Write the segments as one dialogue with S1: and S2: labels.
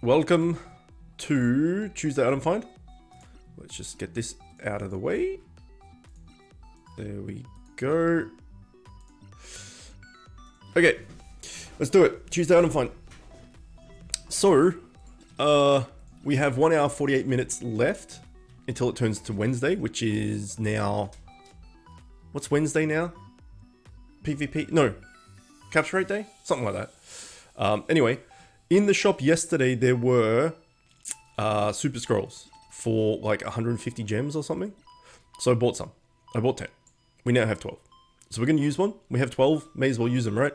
S1: Welcome to Tuesday Item Find. Let's just get this out of the way. There we go. Okay, let's do it. Tuesday Item Find. So, we have 1 hour 48 minutes left until it turns to Wednesday, which is now... What's Wednesday now? PvP? No. Capture Rate Day? Something like that. Anyway, in the shop yesterday, there were Super Scrolls for like 150 gems or something. So I bought some. I bought 10. We now have 12. So we're going to use one. We have 12. May as well use them, right?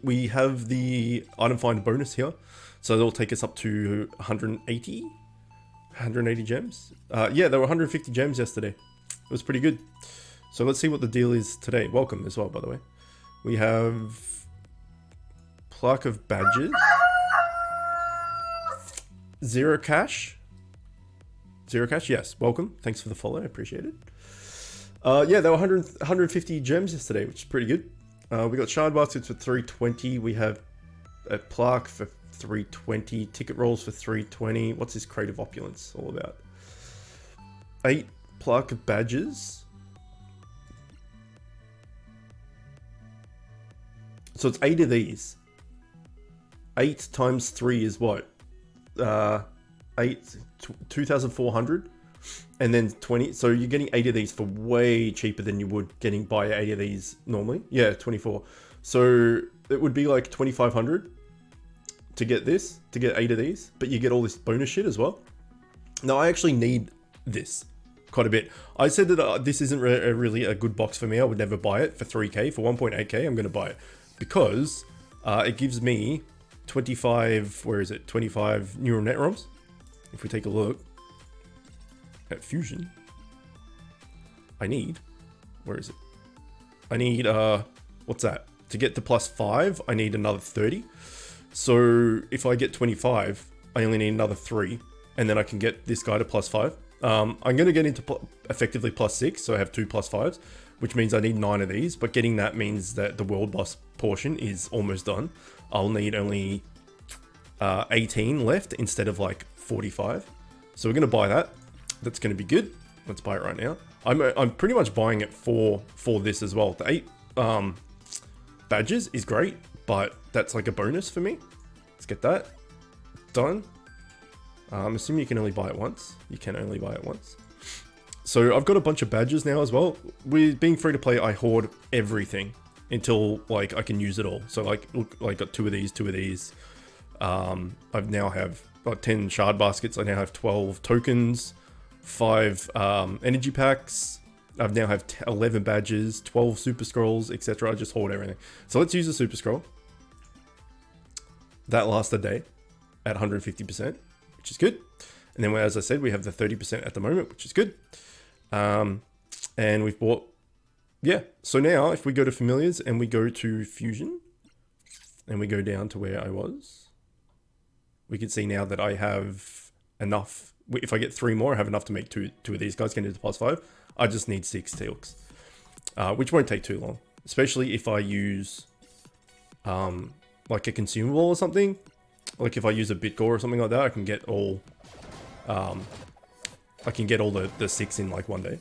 S1: We have the item find bonus here. So that'll take us up to 180. 180 gems. Yeah, there were 150 gems yesterday. It was pretty good. So let's see what the deal is today. Welcome as well, by the way. We have Plaque of Badges. 0 cash. 0 cash, yes. Welcome. Thanks for the follow. I appreciate it. Yeah, there were 150 gems yesterday, which is pretty good. We got shard baskets for 320. We have a plaque for 320. Ticket rolls for 320. What's this Crate of Opulence all about? 8 plaque of badges. So it's 8 of these. 8 times 3 is what? 2,400. And then 20. So you're getting 8 of these for way cheaper than you would getting buy 8 of these normally. Yeah, 24. So it would be like 2,500 to get this, to get 8 of these. But you get all this bonus shit as well. Now I actually need this quite a bit. I said that this isn't really a good box for me. I would never buy it for 3k. For 1.8k, I'm going to buy it. Because it gives me 25, where is it? 25 neural net ROMs. If we take a look at Fusion, I need, where is it? I need, what's that? To get to +5, I need another 30. So if I get 25, I only need another 3, and then I can get this guy to +5. I'm going to get into effectively +6, so I have 2 +5s, which means I need 9 of these, but getting that means that the world boss portion is almost done. I'll need only 18 left instead of like 45. So we're going to buy that. That's going to be good. Let's buy it right now. I'm pretty much buying it for this as well. The 8 badges is great, but that's like a bonus for me. Let's get that done. I'm assuming you can only buy it once. You can only buy it once. So I've got a bunch of badges now as well. With being free to play, I hoard everything until like I can use it all. So like, look, I got 2 of these, 2 of these. I now have 10 shard baskets. I now have 12 tokens, 5 energy packs. I've now have 11 badges, 12 super scrolls, etc. I just hoard everything. So let's use a super scroll. That lasts a day at 150%, which is good. And then, as I said, we have the 30% at the moment, which is good. And we've bought, yeah. So now if we go to familiars and we go to Fusion and we go down to where I was, we can see now that I have enough. If I get 3 more, I have enough to make two of these guys get into +5. I just need 6 teals, which won't take too long, especially if I use like a consumable or something. Like if I use a bit gore or something like that, I can get all the 6 in like one day,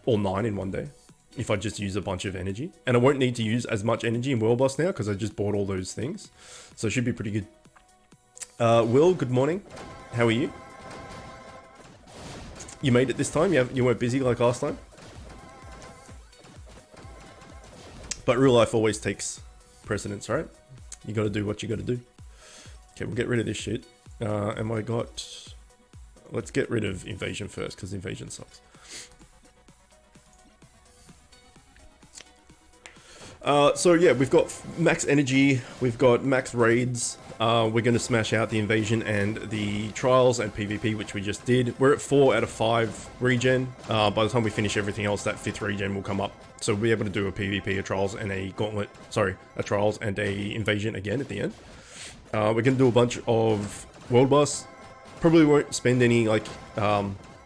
S1: or 9 in one day, if I just use a bunch of energy. And I won't need to use as much energy in World Boss now because I just bought all those things, so it should be pretty good. Will, good morning. How are you? You made it this time. You weren't busy like last time. But real life always takes precedence, right? You got to do what you got to do. Okay, we'll get rid of this shit. And I got... Let's get rid of invasion first, because invasion sucks. So yeah, we've got max energy, we've got max raids. We're going to smash out the invasion and the trials and PvP, which we just did. We're at 4 out of 5 regen. By the time we finish everything else, that 5th regen will come up. So we'll be able to do a PvP, a trials, and a gauntlet. Sorry, a trials and a invasion again at the end. We're going to do a bunch of world boss. Probably won't spend any like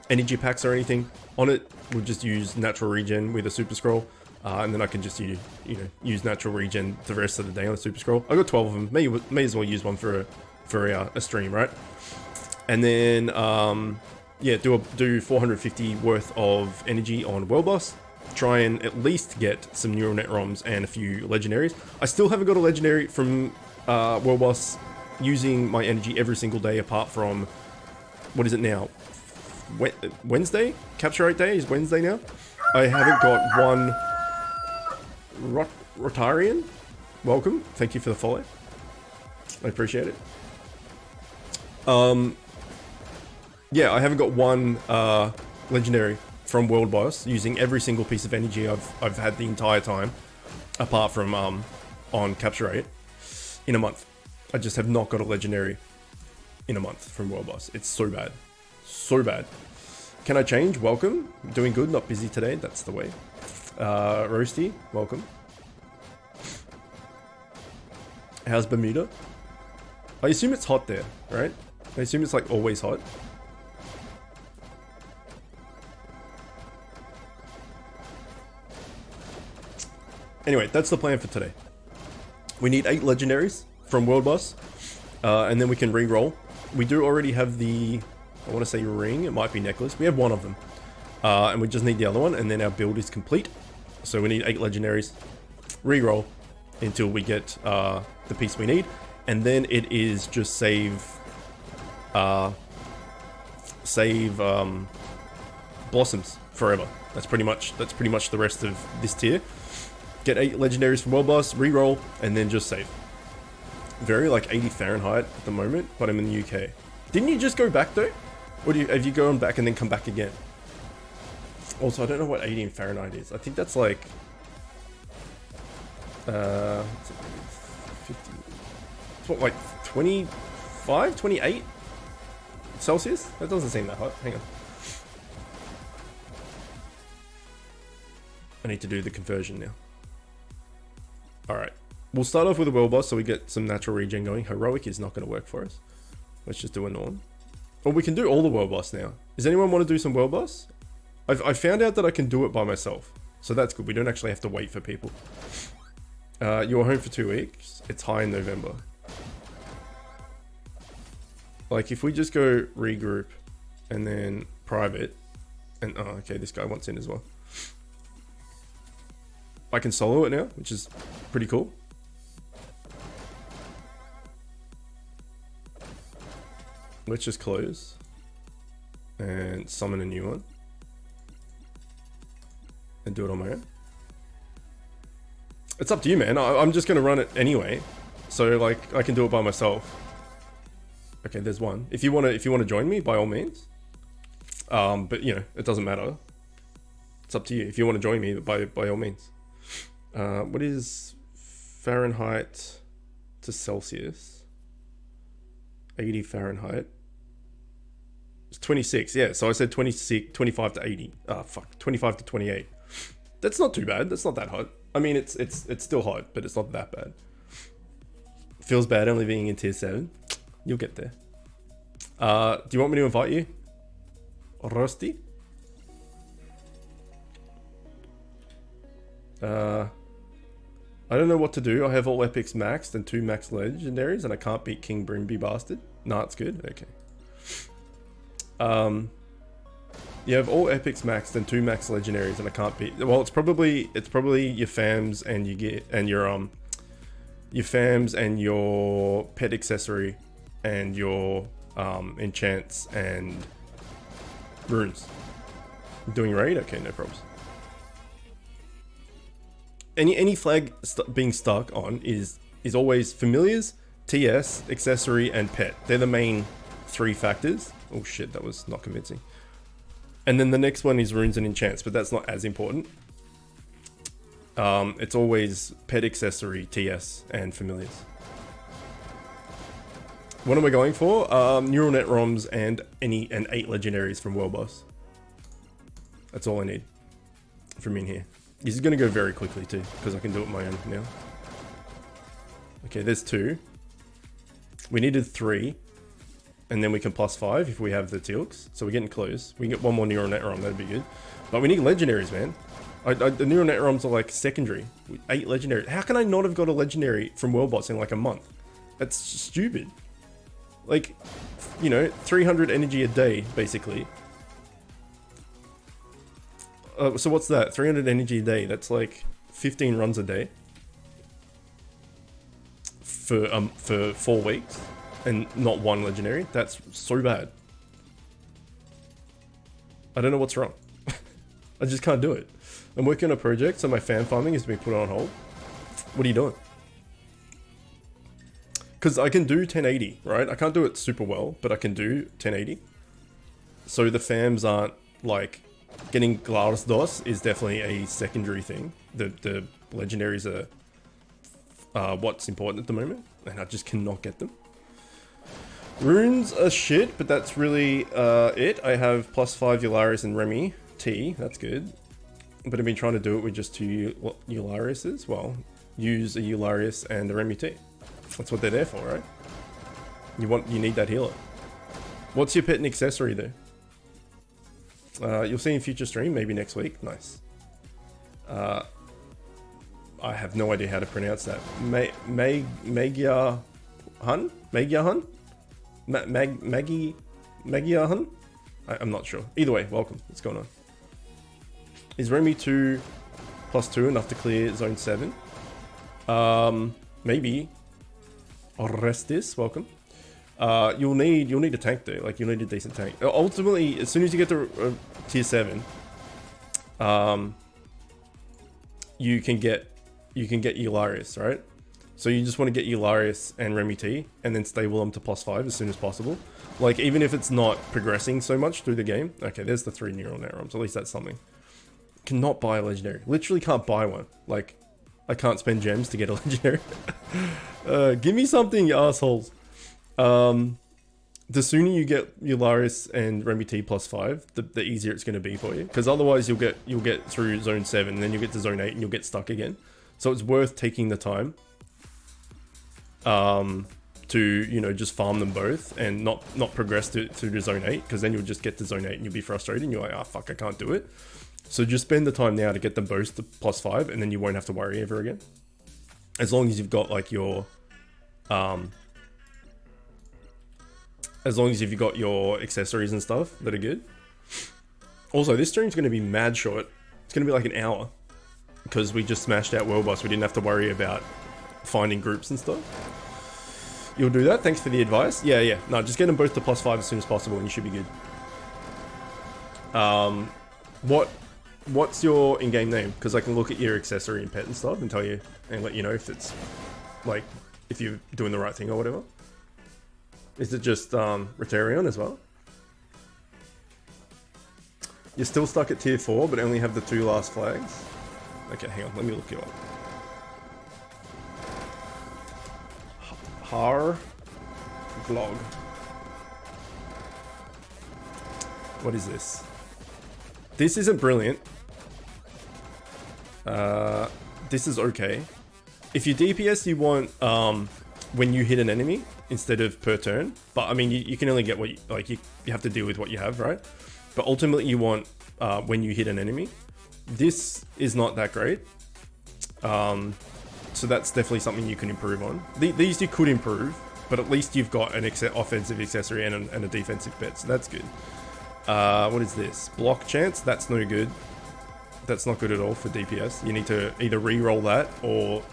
S1: energy packs or anything on it. We'll just use natural regen with a super scroll. And then I can just use natural regen the rest of the day on the super scroll. I got 12 of them. May as well use one for for a stream, right? And then, yeah, do 450 worth of energy on World Boss. Try and at least get some neural net ROMs and a few legendaries. I still haven't got a legendary from World Boss using my energy every single day apart from, what is it now? Wednesday? Capture Rate Day is Wednesday now. I haven't got one Rotarian. Welcome. Thank you for the follow. I appreciate it. Yeah, I haven't got one legendary from World Boss using every single piece of energy I've had the entire time, apart from on Capture Rate, in a month. I just have not got a legendary in a month from World Boss. It's so bad. So bad. Can I change? Welcome. Doing good, not busy today. That's the way. Roasty, welcome. How's Bermuda? I assume it's hot there, right? I assume it's like always hot. Anyway, that's the plan for today. We need 8 legendaries from World Boss, and then we can re-roll. We do already have the, I want to say ring, it might be necklace. We have one of them, and we just need the other one, and then our build is complete. So we need 8 legendaries, re-roll until we get the piece we need, and then it is just save blossoms forever. That's pretty much the rest of this tier. Get 8 legendaries from World Boss, re-roll, and then just save. Very like 80 Fahrenheit at the moment, but I'm in the UK. Didn't you just go back though? Or have you gone back and then come back again? Also, I don't know what 80 in Fahrenheit is. I think that's like 50. It's what, like 25, 28 Celsius? That doesn't seem that hot. Hang on. I need to do the conversion now. Alright, we'll start off with a World Boss so we get some natural regen going. Heroic is not going to work for us. Let's just do a norm. Or we can do all the World Boss now. Does anyone want to do some World Boss? I found out that I can do it by myself. So that's good. We don't actually have to wait for people. You were home for 2 weeks. It's high in November. Like if we just go regroup and then private. And oh, okay, this guy wants in as well. I can solo it now, which is pretty cool. Let's just close and summon a new one and do it on my own. It's up to you, man. I'm just gonna run it anyway, so like I can do it by myself. Okay, there's one. If you wanna join me, by all means. But you know, it doesn't matter. It's up to you. If you want to join me, by all means. What is Fahrenheit to Celsius? 80 Fahrenheit. It's 26, yeah. So I said 26, 25 to 80. Ah, fuck, 25 to 28. That's not too bad. That's not that hot. I mean, it's still hot, but it's not that bad. Feels bad only being in tier 7. You'll get there. Do you want me to invite you? Rusty? I don't know what to do. I have all epics maxed and 2 max legendaries, and I can't beat King Broomby Bastard. Nah, it's good. Okay. You have all epics maxed and 2 max legendaries, and I can't beat. Well, it's probably your fams and your fams and your pet accessory and your enchants and runes. Doing raid? Okay, no problems. Any flag being stuck on is always familiars, TS, accessory, and pet. They're the main 3 factors. Oh shit, that was not convincing. And then the next one is runes and enchants, but that's not as important. It's always pet, accessory, TS, and familiars. What am I going for? Neural net ROMs and 8 legendaries from World Boss. That's all I need from in here. This is going to go very quickly too, because I can do it my own now. Okay, there's 2. We needed 3. And then we can +5 if we have the Teal'cs. So we're getting close. We can get 1 more neural net ROM, that'd be good. But we need legendaries, man. The neural net ROMs are like secondary. 8 legendaries. How can I not have got a legendary from World Boss in like a month? That's stupid. Like, you know, 300 energy a day, basically. So what's that? 300 energy a day. That's like 15 runs a day. For 4 weeks. And not one legendary. That's so bad. I don't know what's wrong. I just can't do it. I'm working on a project, so my fan farming is being put on hold. What are you doing? Because I can do 1080, right? I can't do it super well, but I can do 1080. So the fams aren't like... Getting GLaDOS is definitely a secondary thing. The legendaries are what's important at the moment, and I just cannot get them. Runes are shit, but that's really it. I have +5 Eularius and Remy T. That's good. But I've been trying to do it with just 2 Eulariuses. Well, use a Eularius and a Remy T. That's what they're there for, right? You need that healer. What's your pet and accessory though? You'll see in future stream, maybe next week. Nice. I have no idea how to pronounce that. Magyar Hun? Magyar Hun? Magyar Hun? I'm not sure. Either way, welcome. What's going on? Is Remy 2 +2 enough to clear zone 7? Maybe. Orestis, welcome. You'll need a tank though. Like, you'll need a decent tank. Ultimately, as soon as you get to tier 7, you can get Eularius, right? So you just want to get Eularius and Remy T, and then stable them to +5 as soon as possible. Like, even if it's not progressing so much through the game. Okay, there's the 3 neural neurons. At least that's something. Cannot buy a legendary. Literally can't buy one. Like, I can't spend gems to get a legendary. Give me something, you assholes. The sooner you get Eularius and Remy T +5, the easier it's going to be for you. Because otherwise you'll get through zone 7, and then you'll get to zone 8 and you'll get stuck again. So it's worth taking the time to, you know, just farm them both and not progress to zone 8, because then you'll just get to zone 8 and you'll be frustrated and you're like, ah, fuck, I can't do it. So just spend the time now to get them both to +5, and then you won't have to worry ever again. As long as you've got like your accessories and stuff that are good. Also, this stream's going to be mad short. It's going to be like an hour, because we just smashed out World Boss. We didn't have to worry about finding groups and stuff. You'll do that? Thanks for the advice. Yeah. No, just get them both to +5 as soon as possible and you should be good. What's your in-game name? Because I can look at your accessory and pet and stuff and tell you, and let you know if it's, like, if you're doing the right thing or whatever. Is it just Rotarion as well? You're still stuck at tier 4, but only have the 2 last flags? Okay, hang on, let me look you up. Har Glog. What is this? This isn't brilliant. This is okay. If you DPS, you want when you hit an enemy instead of per turn. But I mean, you can only get what you have to deal with what you have, right? But ultimately, you want when you hit an enemy. This is not that great. So that's definitely something you can improve on. These you could improve, but at least you've got an offensive accessory and a defensive pet, so that's good. What is this? Block chance? That's no good. That's not good at all for DPS. You need to either re-roll that, or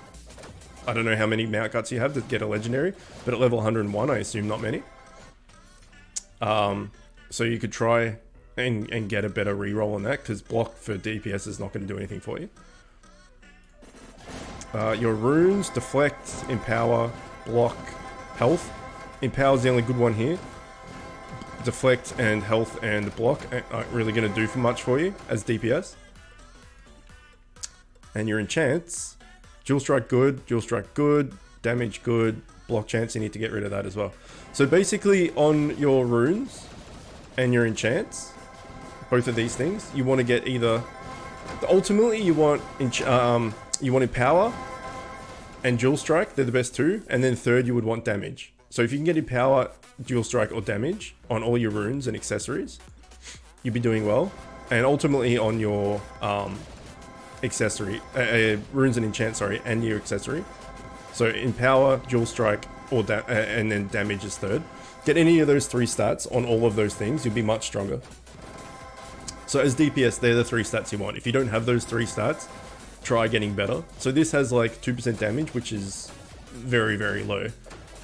S1: I don't know how many mount guts you have to get a legendary, but at level 101, I assume not many. So you could try and get a better re-roll on that, because block for DPS is not going to do anything for you. Your runes, deflect, empower, block, health. Empower is the only good one here. Deflect and health and block aren't really going to do for much for you as DPS. And your enchants, dual strike good, damage good, block chance, you need to get rid of that as well. So basically on your runes and your enchants, both of these things, you want to get either, ultimately you want empower and dual strike, they're the best two, and then third you would want damage. So if you can get empower, dual strike or damage on all your runes and accessories, you'd be doing well. And ultimately on your accessory, runes and enchant, sorry, and your accessory. So empower, dual strike, and then damage is third. Get any of those 3 stats on all of those things, you'll be much stronger. So as DPS, they're the 3 stats you want. If you don't have those 3 stats, try getting better. So this has like 2% damage, which is very, very low.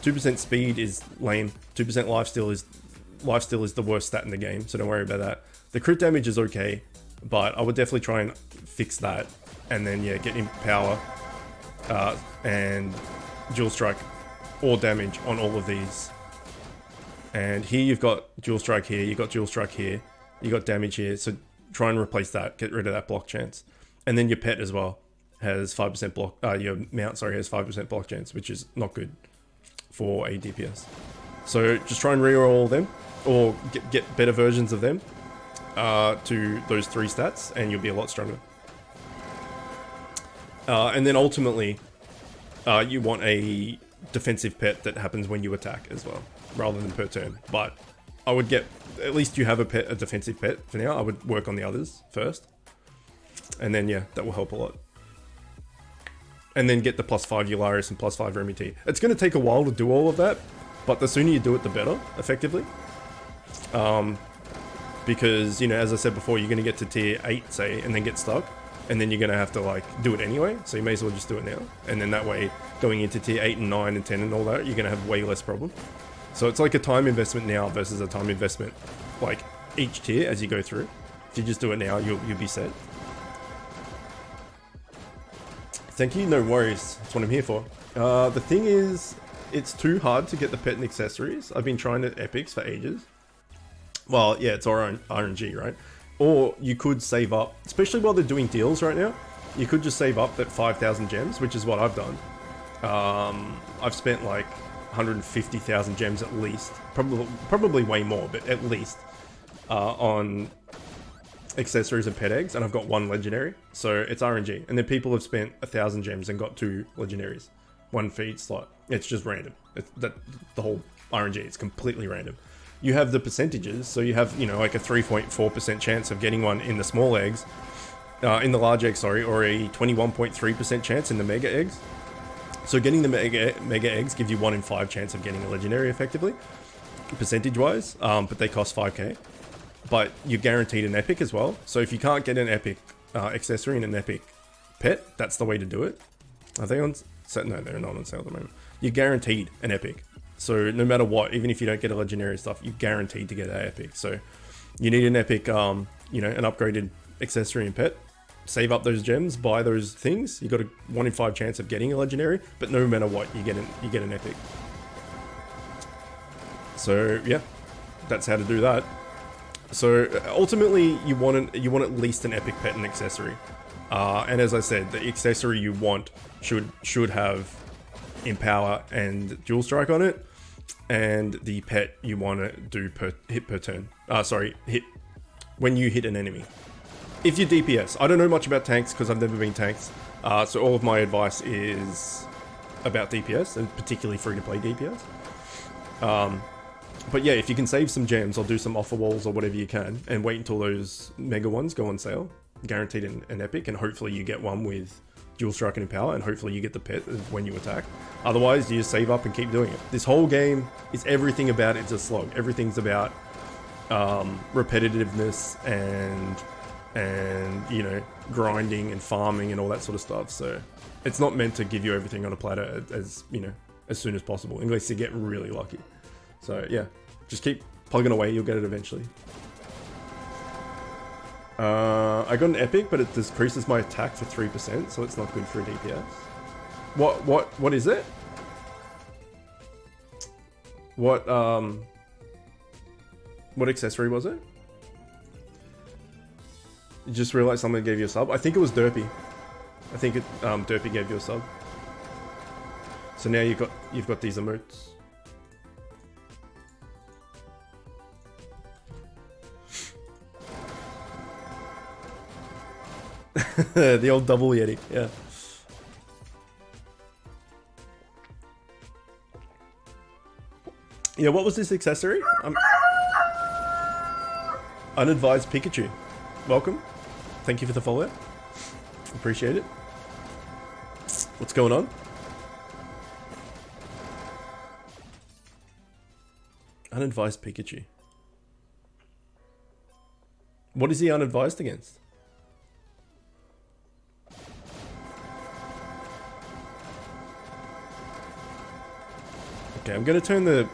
S1: 2% speed is lame. 2% lifesteal is the worst stat in the game, so don't worry about that. The crit damage is okay, but I would definitely try and fix that. And then yeah, get in power and dual strike or damage on all of these. And here you've got dual strike here, you've got dual strike here, you got damage here, so try and replace that, get rid of that block chance. And then your pet as well has 5% block, your mount, sorry, has 5% block chance, which is not good for a DPS. So just try and reroll them, or get better versions of them to those 3 stats, and you'll be a lot stronger. And then ultimately, you want a defensive pet that happens when you attack as well, rather than per turn. But I would get, at least you have a defensive pet for now. I would work on the others first. And then yeah, that will help a lot. And then get the +5 Eularis and +5 Remy T. It's going to take a while to do all of that, but the sooner you do it, the better, effectively. Because, you know, as I said before, you're going to get to tier 8, say, and then get stuck. And then you're going to have to, like, do it anyway. So you may as well just do it now. And then that way, going into tier 8 and 9 and 10 and all that, you're going to have way less problem. So it's like a time investment now versus a time investment, like, each tier as you go through. If you just do it now, you'll be set. Thank you, no worries. That's what I'm here for. The thing is, it's too hard to get the pet and accessories. I've been trying at Epics for ages. Well, yeah, it's our own RNG, right? Or you could save up, especially while they're doing deals right now, you could just save up that 5,000 gems, which is what I've done. I've spent like 150,000 gems at least, probably way more, but at least, on accessories and pet eggs, and I've got 1 legendary, so it's RNG. And then people have spent 1,000 gems and got 2 legendaries, 1 for each slot. It's just random. The whole RNG, it's completely random. You have the percentages, so you have, you know, like a 3.4% chance of getting one in the small eggs, in the large eggs, sorry, or a 21.3% chance in the mega eggs. So getting the mega eggs gives you 1 in 5 chance of getting a legendary, effectively, percentage-wise, but they cost 5k. But you're guaranteed an epic as well. So if you can't get an epic accessory and an epic pet, that's the way to do it. Are they on sale? No, they're not on sale at the moment. You're guaranteed an epic. So no matter what, even if you don't get a legendary stuff, you're guaranteed to get an epic. So you need an epic, you know, an upgraded accessory and pet. Save up those gems, buy those things. You got a 1 in 5 chance of getting a legendary, but no matter what, you get an epic. So yeah, that's how to do that. So ultimately, you want at least an epic pet and accessory. And as I said, the accessory you want should have Empower and Dual Strike on it, and the pet you want to do hit per turn. Hit when you hit an enemy. If you're DPS, I don't know much about tanks because I've never been tanks. So all of my advice is about DPS, and particularly free-to-play DPS. But yeah, if you can save some gems or do some offer walls or whatever you can, and wait until those mega ones go on sale, guaranteed an epic, and hopefully you get one with Dual Strike and Empower, and hopefully you get the pet when you attack. Otherwise, you just save up and keep doing it. This whole game is everything about it's a slog. Everything's about repetitiveness and you know, grinding and farming and all that sort of stuff. So it's not meant to give you everything on a platter as you know, as soon as possible, unless you get really lucky. So yeah, just keep plugging away, you'll get it eventually. I got an epic, but it decreases my attack for 3%, so it's not good for a DPS. What is it? What accessory was it? You just realized someone gave you a sub? I think it was Derpy. I think Derpy gave you a sub. So now you've got these emotes. The old double Yeti, yeah. Yeah, what was this accessory? Unadvised Pikachu. Welcome. Thank you for the follow. Appreciate it. What's going on? Unadvised Pikachu. What is he unadvised against? Okay, I'm gonna turn the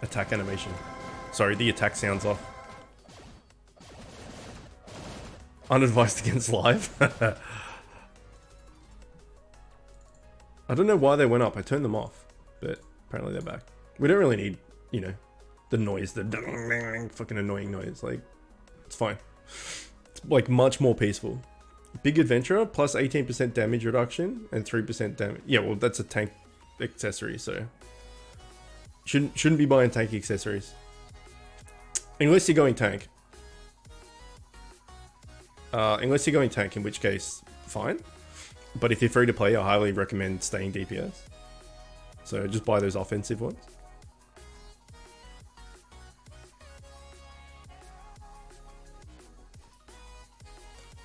S1: attack animation. Sorry, the attack sounds off. Unadvised against live? I don't know why they went up. I turned them off, but apparently they're back. We don't really need, you know, the noise, the fucking annoying noise. Like, it's fine. It's like much more peaceful. Big Adventurer plus 18% damage reduction and 3% damage. Yeah, well, that's a tank accessory, so shouldn't be buying tank accessories unless you're going tank. Unless you're going tank, in which case, fine. But if you're free to play, I highly recommend staying DPS. So just buy those offensive ones.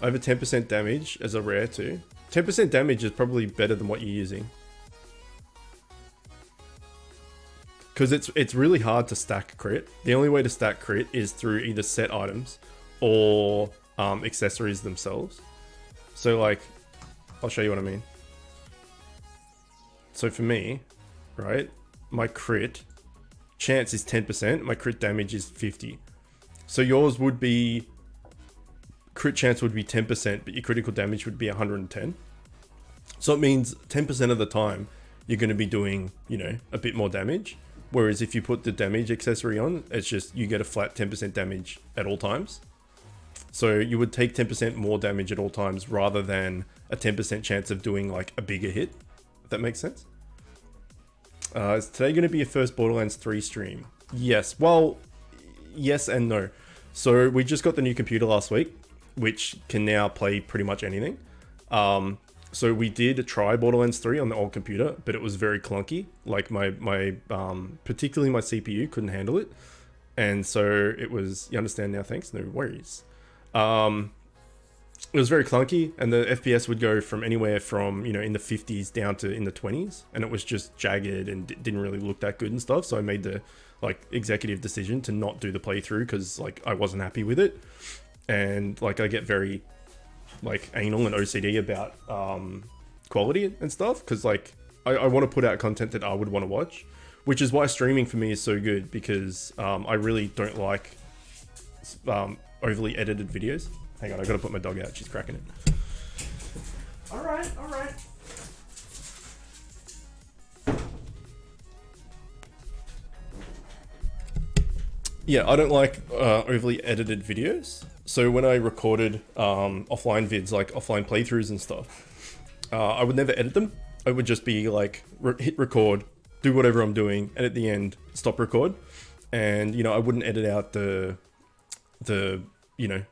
S1: Over 10% damage as a rare too. 10% damage is probably better than what you're using. Because it's really hard to stack crit. The only way to stack crit is through either set items or accessories themselves. So like, I'll show you what I mean. So for me, right, my crit chance is 10%, my crit damage is 50. So yours would be, crit chance would be 10%, but your critical damage would be 110. So it means 10% of the time, you're going to be doing, you know, a bit more damage. Whereas if you put the damage accessory on, it's just, you get a flat 10% damage at all times. So you would take 10% more damage at all times rather than a 10% chance of doing like a bigger hit. If that makes sense. Is today going to be your first Borderlands 3 stream? Yes. Well, yes and no. So we just got the new computer last week, which can now play pretty much anything. So we did try Borderlands 3 on the old computer, but it was very clunky. Like my particularly my CPU couldn't handle it. And so it was, you understand now, thanks, no worries. It was very clunky, and the FPS would go from anywhere from, you know, in the 50s down to in the 20s, and it was just jagged and didn't really look that good and stuff. So I made the like executive decision to not do the playthrough because like I wasn't happy with it, and like I get very like anal and OCD about quality and stuff because like I want to put out content that I would want to watch, which is why streaming for me is so good because I really don't like overly edited videos. Hang on, I gotta put my dog out. She's cracking it. All right, all right. Yeah, I don't like overly edited videos. So when I recorded offline vids, like offline playthroughs and stuff, I would never edit them. I would just be like, hit record, do whatever I'm doing, and at the end, stop record. And, you know, I wouldn't edit out the you know,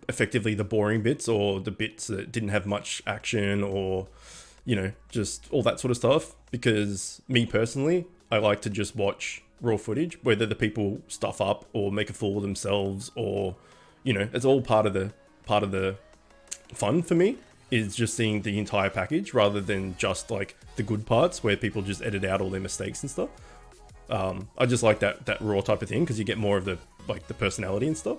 S1: effectively the boring bits or the bits that didn't have much action or, you know, just all that sort of stuff. Because me personally, I like to just watch raw footage, whether the people stuff up or make a fool of themselves or, you know, it's all part of the fun for me is just seeing the entire package rather than just like the good parts where people just edit out all their mistakes and stuff. I just like that raw type of thing because you get more of the like the personality and stuff.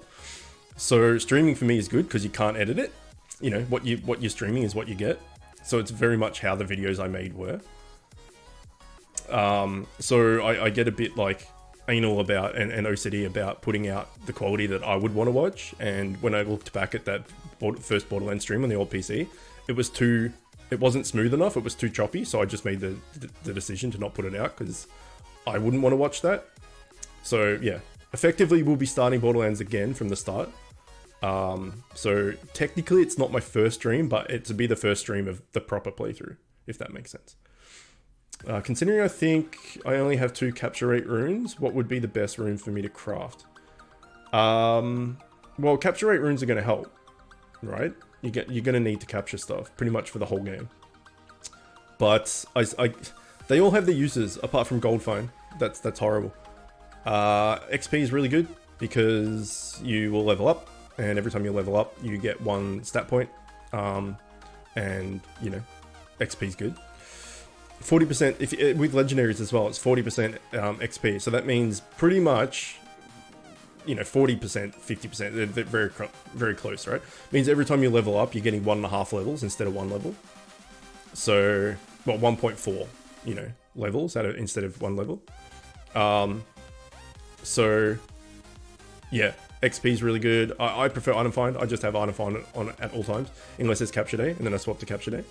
S1: So streaming for me is good because you can't edit it. You know, what you're streaming is what you get. So it's very much how the videos I made were. So I get a bit like anal about and OCD about putting out the quality that I would want to watch. And when I looked back at that first Borderlands stream on the old PC, it wasn't smooth enough. It was too choppy. So I just made the decision to not put it out because I wouldn't want to watch that. So yeah, effectively we'll be starting Borderlands again from the start. So technically it's not my first stream, but it to be the first stream of the proper playthrough, if that makes sense. Considering I think I only have 2 capture rate runes, what would be the best rune for me to craft? Well, capture rate runes are going to help, right? You're going to need to capture stuff pretty much for the whole game. But they all have their uses apart from gold phone. That's horrible. XP is really good because you will level up, and every time you level up, you get 1 stat point. And you know, XP is good. 40% if with legendaries as well. It's 40% XP. So that means pretty much, you know, 40%, 50%. They're very close, right? Means every time you level up, you're getting 1.5 levels instead of 1 level. So, well, 1.4, you know, levels instead of 1 level. So, yeah, XP is really good. I prefer item find. I just have item find on at all times, unless it's capture day, and then I swap to capture day.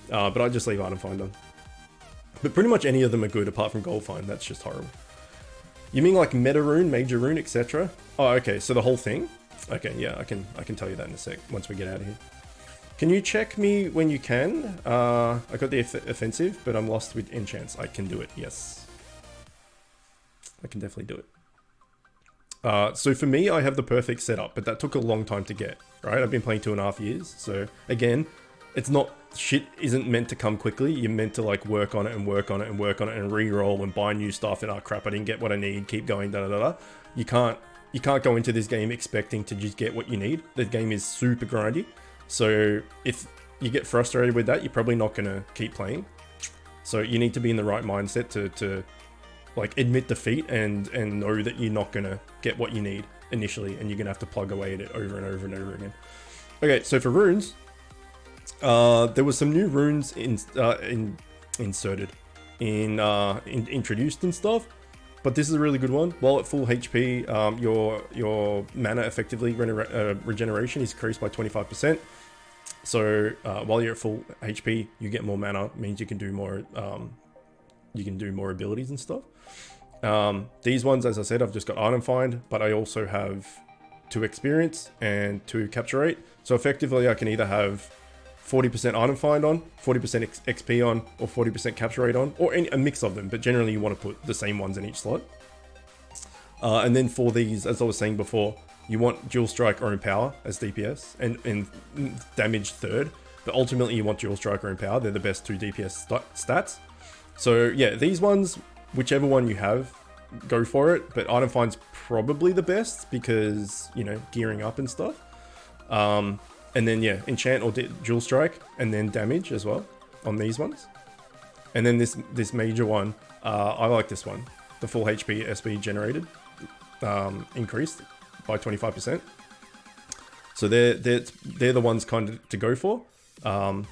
S1: But I just leave item find on. But pretty much any of them are good apart from gold find. That's just horrible. You mean like meta rune, major rune, etc.? Oh, okay. So the whole thing. Okay, yeah, I can tell you that in a sec once we get out of here. Can you check me when you can? I got the offensive, but I'm lost with enchants. I can do it. Yes, I can definitely do it. So for me, I have the perfect setup, but that took a long time to get. Right, I've been playing 2.5 years. So again, it's not. Shit isn't meant to come quickly. You're meant to like work on it and work on it and work on it and re-roll and buy new stuff and oh crap, I didn't get what I need, keep going, da da da. You can't go into this game expecting to just get what you need. The game is super grindy. So if you get frustrated with that, you're probably not gonna keep playing. So you need to be in the right mindset to like admit defeat and know that you're not gonna get what you need initially and you're gonna have to plug away at it over and over and over again. Okay, so for runes, there was some new runes introduced and stuff, but this is a really good one. While at full HP, your mana effectively regeneration is increased by 25%. So while you're at full HP, you get more mana. Means you can do more. You can do more abilities and stuff. These ones, as I said, I've just got item find, but I also have 2 experience and 2 capture rate. So effectively, I can either have 40% item find on, 40% XP on, or 40% capture rate on, or a mix of them, but generally you want to put the same ones in each slot. And then for these, as I was saying before, you want dual strike or empower as DPS, and damage third, but ultimately you want dual strike or empower. They're the best 2 DPS stats. So yeah, these ones, whichever one you have, go for it, but item find's probably the best because, you know, gearing up and stuff. And then yeah, enchant or dual strike, and then damage as well on these ones. And then this major one, I like this one, the full HP SB generated, increased by 25%. So they're the ones kind of to go for. And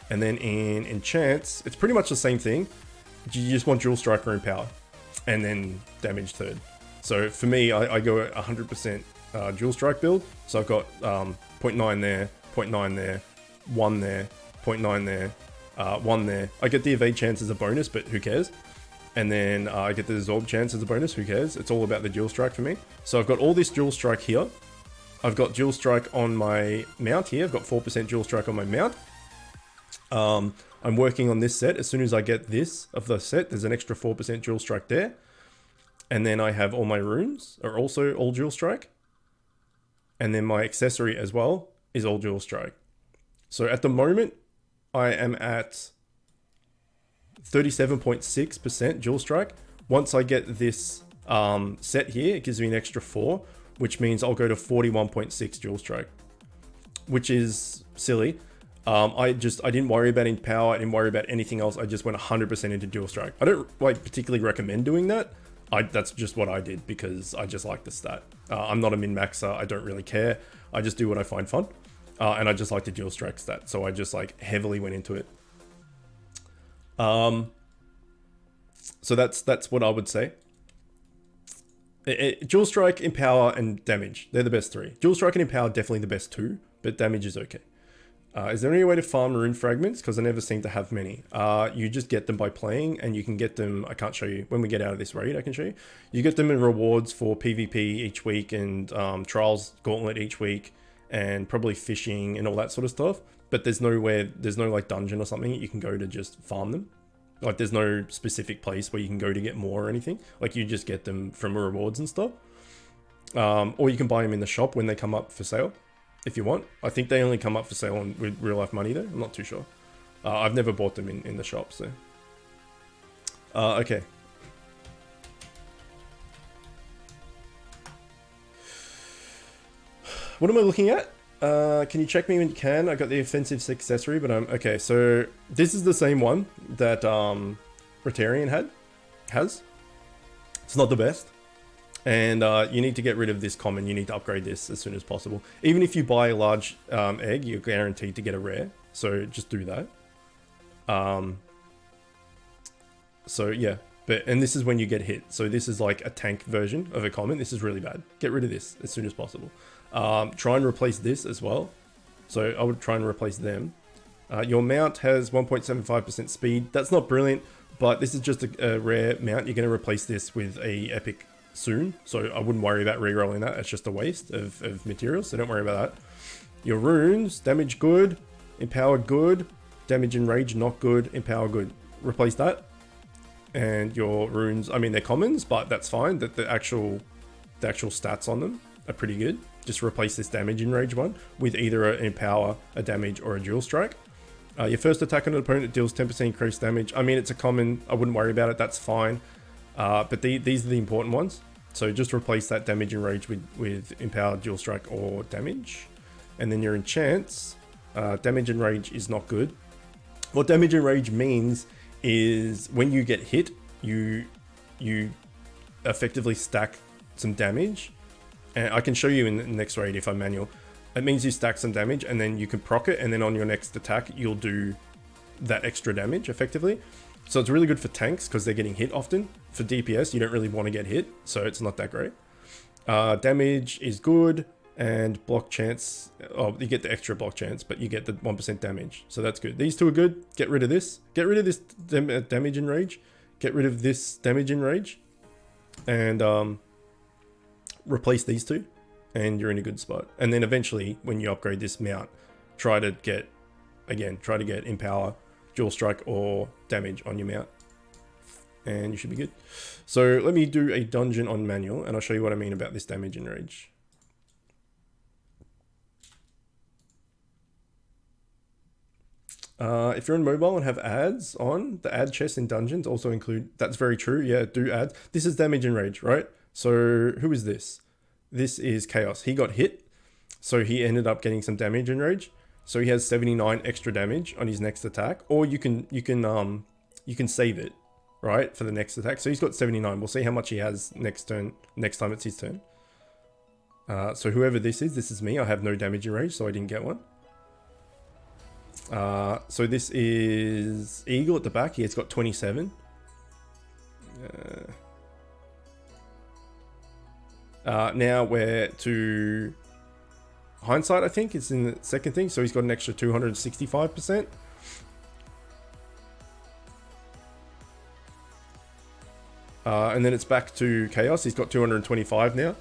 S1: then in enchants, it's pretty much the same thing. You just want dual strike or empower, and then damage third. So for me, I go at 100% dual strike build. So I've got 0.9 there, 0.9 there, 1 there, 0.9 there, 1 there. I get the evade chance as a bonus, but who cares? And then I get the absorb chance as a bonus, who cares? It's all about the dual strike for me. So I've got all this dual strike here. I've got dual strike on my mount here. I've got 4% dual strike on my mount. I'm working on this set. As soon as I get this of the set, there's an extra 4% dual strike there. And then I have all my runes are also all dual strike. And then my accessory as well is all dual strike. So at the moment, I am at 37.6% dual strike. Once I get this set here, it gives me an extra 4, which means I'll go to 41.6 dual strike, which is silly. I didn't worry about empower. I didn't worry about anything else. I just went 100% into dual strike. I don't like particularly recommend doing that. That's just what I did because I just like the stat. I'm not a min-maxer. I don't really care. I just do what I find fun. And I just like the dual strike stat. So I just like heavily went into it. So that's what I would say. Dual strike, empower, and damage. They're the best 3. Dual strike and empower definitely the best 2, but damage is okay. Is there any way to farm rune fragments? Because I never seem to have many. You just get them by playing, and you can get them. I can't show you. When we get out of this raid, I can show you. You get them in rewards for PvP each week, and Trials Gauntlet each week, and probably fishing and all that sort of stuff. But there's no like dungeon or something that you can go to just farm them. Like there's no specific place where you can go to get more or anything. Like you just get them from rewards and stuff. Or you can buy them in the shop when they come up for sale. If you want. I think they only come up for sale with real life money though. I'm not too sure. I've never bought them in the shop, so. Okay. What am I looking at? Can you check me when you can? I got the offensive accessory, but I'm okay. So this is the same one that Rotarian has. It's not the best, and you need to get rid of this common. You need to upgrade this as soon as possible. Even if you buy a large egg, you're guaranteed to get a rare. So just do that. So yeah, and this is when you get hit. So this is like a tank version of a common. This is really bad. Get rid of this as soon as possible. Try and replace this as well. So I would try and replace them. Your mount has 1.75% speed. That's not brilliant, but this is just a rare mount. You're going to replace this with a epic soon. So I wouldn't worry about re-rolling that. It's just a waste of materials. So don't worry about that. Your runes, damage good, empower good, damage and rage not good, empower good. Replace that. And your runes, I mean, they're commons, but that's fine. That the actual stats on them are pretty good. Just replace this damage in rage one with either an empower, a damage, or a dual strike. Your first attack on an opponent deals 10% increased damage. I mean, it's a common. I wouldn't worry about it. That's fine. But these are the important ones. So just replace that damage and rage with empower, dual strike, or damage. And then your enchants, damage and rage is not good. What damage and rage means is when you get hit, you effectively stack some damage. And I can show you in the next raid if I'm manual. It means you stack some damage and then you can proc it, and then on your next attack you'll do that extra damage effectively. So it's really good for tanks because they're getting hit often. For DPS you don't really want to get hit, so it's not that great. Damage is good, and block chance, oh, you get the extra block chance, but you get the 1% damage, so that's good. These two are good. Get rid of this. Get rid of this damage and rage. Get rid of this damage and rage, and replace these two, and you're in a good spot. And then eventually, when you upgrade this mount, try to get empower, dual strike, or damage on your mount, and you should be good. So let me do a dungeon on manual, and I'll show you what I mean about this damage and rage. If you're on mobile and have ads on, the ad chests in dungeons also include, that's very true, yeah, do ads. This is damage and rage, right? So who is this? This is Chaos. He got hit, so he ended up getting some damage and rage. So he has 79 extra damage on his next attack, or you can save it, right, for the next attack. So he's got 79. We'll see how much he has next time it's his turn. So whoever this is me. I have no damage and rage, so I didn't get one. So this is Eagle at the back. He's got 27. Now we're to Hindsight, I think it's in the second thing, so he's got an extra 265%. And then it's back to Chaos. He's got 225 now.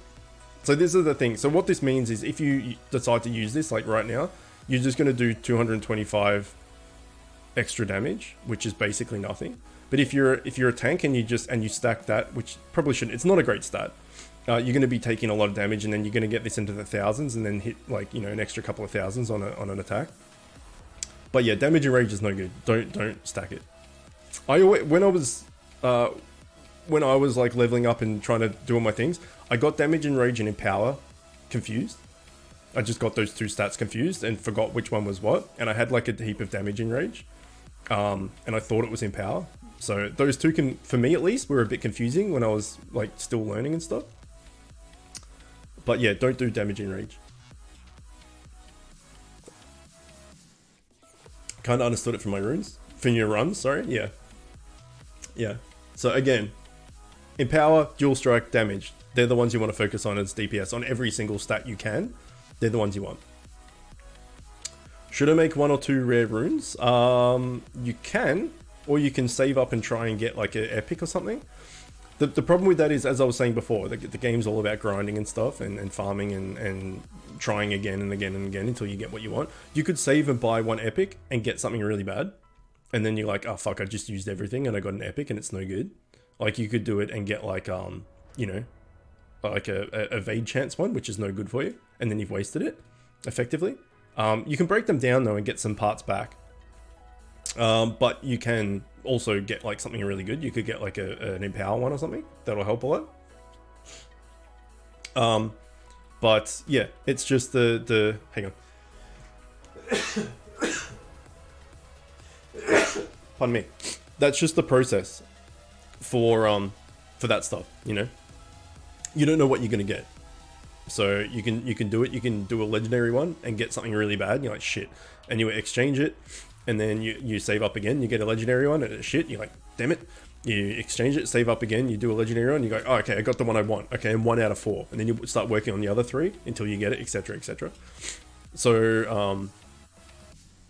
S1: So this is the thing. So what this means is if you decide to use this, like right now, you're just going to do 225 extra damage, which is basically nothing. But if you're a tank and you stack that, which probably shouldn't, it's not a great stat. You're going to be taking a lot of damage, and then you're going to get this into the thousands, and then hit like an extra couple of thousands on an attack. But yeah, damage and rage is no good. Don't stack it. When I was like leveling up and trying to do all my things, I got damage and rage and empower confused. I just got those two stats confused and forgot which one was what, and I had like a heap of damage and rage, and I thought it was empower. So those two can, for me at least, were a bit confusing when I was like still learning and stuff. But yeah, don't do damage and rage. Kind of understood it from my runes. From your runs, sorry. Yeah. Yeah. So again, empower, dual strike, damage. They're the ones you want to focus on as DPS on every single stat you can. They're the ones you want. Should I make 1 or 2 rare runes? You can, or you can save up and try and get like an epic or something. The problem with that is, as I was saying before, the game's all about grinding and stuff, and farming and trying again and again and again until you get what you want. You could save and buy 1 epic and get something really bad, and then you're like, oh fuck, I just used everything and I got an epic and it's no good. Like you could do it and get like like a evade chance one, which is no good for you, and then you've wasted it effectively. You can break them down though and get some parts back, but you can also get like something really good. You could get like an empower one or something that'll help a lot. But yeah, it's just the hang on, Pardon me. That's just the process for that stuff, you know? You don't know what you're gonna get. So you can do it, you can do a legendary one and get something really bad, and you're like, shit. And you exchange it, and then you save up again, you get a legendary one, and it's shit, you're like, damn it. You exchange it, save up again, you do a legendary one, you go, oh, okay, I got the one I want. Okay, and 1 out of 4. And then you start working on the other 3 until you get it, etc, etc. So,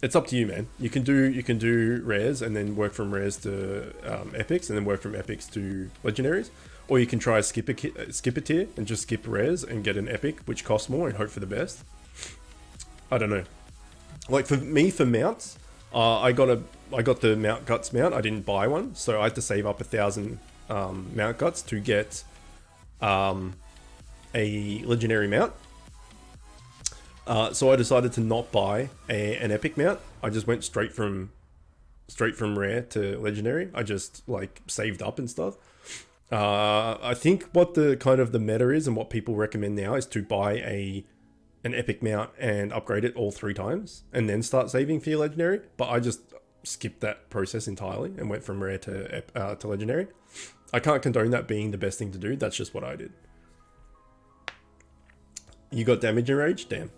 S1: it's up to you, man. You can do rares and then work from rares to epics, and then work from epics to legendaries. Or you can try skip a tier and just skip rares and get an epic, which costs more, and hope for the best. I don't know. Like for me, for mounts, I got the Mount Guts mount. I didn't buy one, so I had to save up 1,000 Mount Guts to get a legendary mount. So I decided to not buy an epic mount. I just went straight from rare to legendary. I just like saved up and stuff. I think what the kind of the meta is and what people recommend now is to buy an epic mount and upgrade it all 3 times and then start saving for your legendary. But I just skipped that process entirely and went from rare to legendary. I can't condone that being the best thing to do. That's just what I did. You got damage and rage? Damn.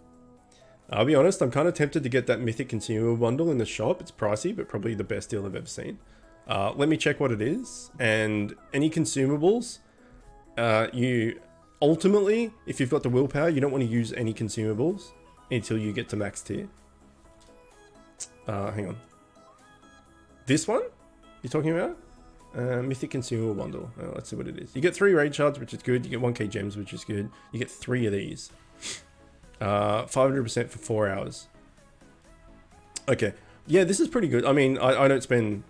S1: I'll be honest, I'm kind of tempted to get that mythic consumable bundle in the shop. It's pricey, but probably the best deal I've ever seen. Let me check what it is. And any consumables, you ultimately, if you've got the willpower, you don't want to use any consumables until you get to max tier. Hang on. This one you're talking about? Mythic consumable bundle. Let's see what it is. You get 3 raid shards, which is good. You get 1k gems, which is good. You get 3 of these. 500% for 4 hours. Okay. Yeah, this is pretty good. I mean, I don't spend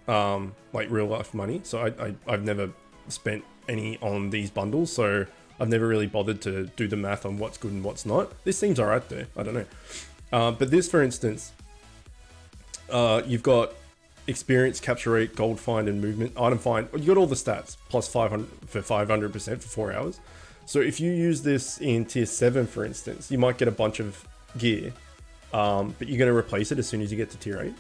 S1: like real life money, so I've never spent any on these bundles, so I've never really bothered to do the math on what's good and what's not. This seems alright though. I don't know. But this, for instance, you've got experience, capture rate, gold find, and movement, item find. You got all the stats plus 500 for 500% for 4 hours. So if you use this in tier 7, for instance, you might get a bunch of gear, but you're going to replace it as soon as you get to tier 8.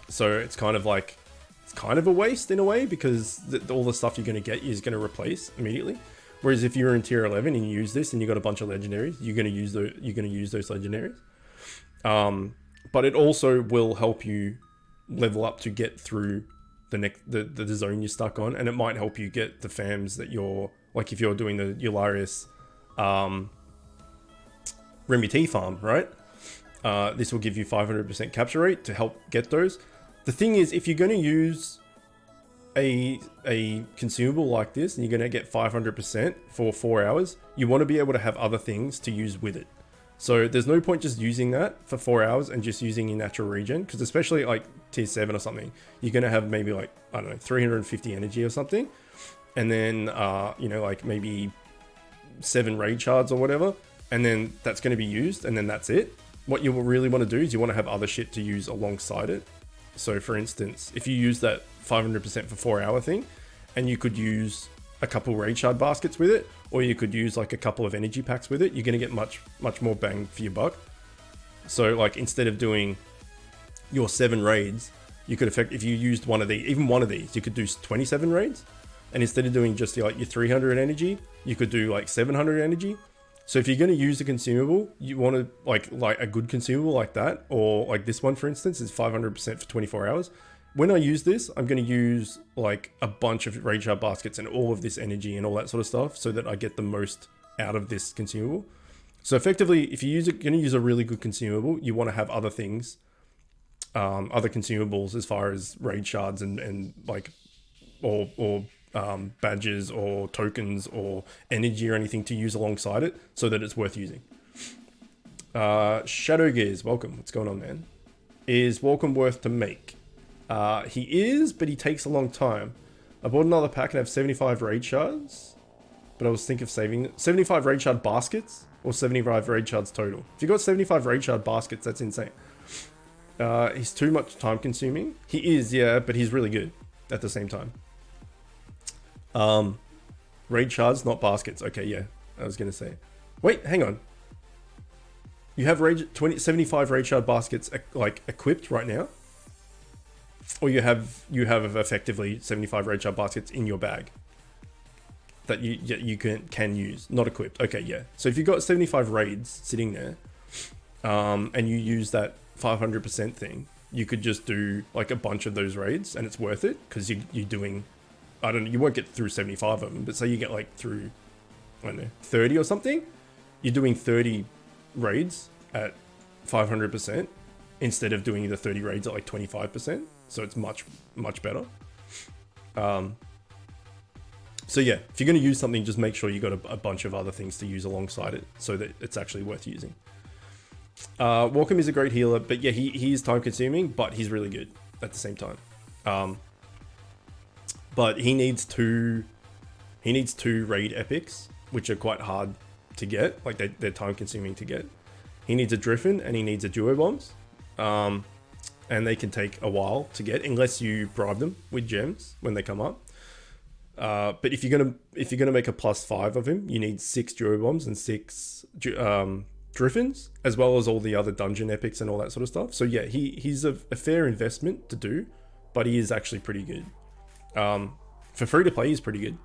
S1: So it's kind of like, it's kind of a waste in a way, because all the stuff you're going to get is going to replace immediately. Whereas if you're in tier 11 and you use this and you got a bunch of legendaries, you're going to use those legendaries. But it also will help you level up to get through the zone you're stuck on, and it might help you get the fams that you're, like if you're doing the Eularius Remy T farm, right? This will give you 500% capture rate to help get those. The thing is, if you're going to use a consumable like this and you're going to get 500% for 4 hours, you want to be able to have other things to use with it. So there's no point just using that for 4 hours and just using your natural regen, because especially like tier 7 or something, you're going to have maybe like, I don't know, 350 energy or something. And then, you know, like maybe 7 raid shards or whatever. And then that's going to be used, and then that's it. What you really want to do is you want to have other shit to use alongside it. So for instance, if you use that 500% for 4 hour thing, and you could use a couple raid shard baskets with it, or you could use like a couple of energy packs with it, you're going to get much more bang for your buck. So like instead of doing your 7 raids, you could if you used one of these, even one of these, you could do 27 raids. And instead of doing just like your 300 energy, you could do like 700 energy. So if you're going to use a consumable, you want to like a good consumable like that, or like this one, for instance, is 500% for 24 hours. When I use this, I'm going to use like a bunch of raid shard baskets and all of this energy and all that sort of stuff, so that I get the most out of this consumable. So effectively, if you're going to use a really good consumable, you want to have other things, other consumables as far as raid shards and like, or badges or tokens or energy or anything to use alongside it, so that it's worth using. Shadow Gears, welcome. What's going on, man? Is Welcome worth to make? He is, but he takes a long time. I bought another pack and have 75 raid shards, but I was thinking of saving 75 raid shard baskets or 75 raid shards total. If you got 75 raid shard baskets, that's insane. He's too much time consuming. He is, yeah, but he's really good at the same time. Raid shards, not baskets. Okay, yeah, I was gonna say. Wait, hang on. You have 75 raid shard baskets like equipped right now, or you have effectively 75 raid shard baskets in your bag that you can use, not equipped. Okay, yeah. So if you've got 75 raids sitting there, and you use that 500% thing, you could just do like a bunch of those raids, and it's worth it because you're doing, I don't know, you won't get through 75 of them, but say you get like through, I don't know, 30 or something, you're doing 30 raids at 500% instead of doing the 30 raids at like 25%. So it's much better. So yeah, if you're going to use something, just make sure you got a bunch of other things to use alongside it so that it's actually worth using. Walkham is a great healer, but yeah, he is time consuming, but he's really good at the same time. But he needs two raid epics, which are quite hard to get. Like they're time consuming to get. He needs a Driffin and he needs a Duo Bombs. And they can take a while to get unless you bribe them with gems when they come up. But if you're gonna make a +5 of him, you need 6 Duo Bombs and 6 Driffins, as well as all the other dungeon epics and all that sort of stuff. So yeah, he's a fair investment to do, but he is actually pretty good. For free to play, he's pretty good.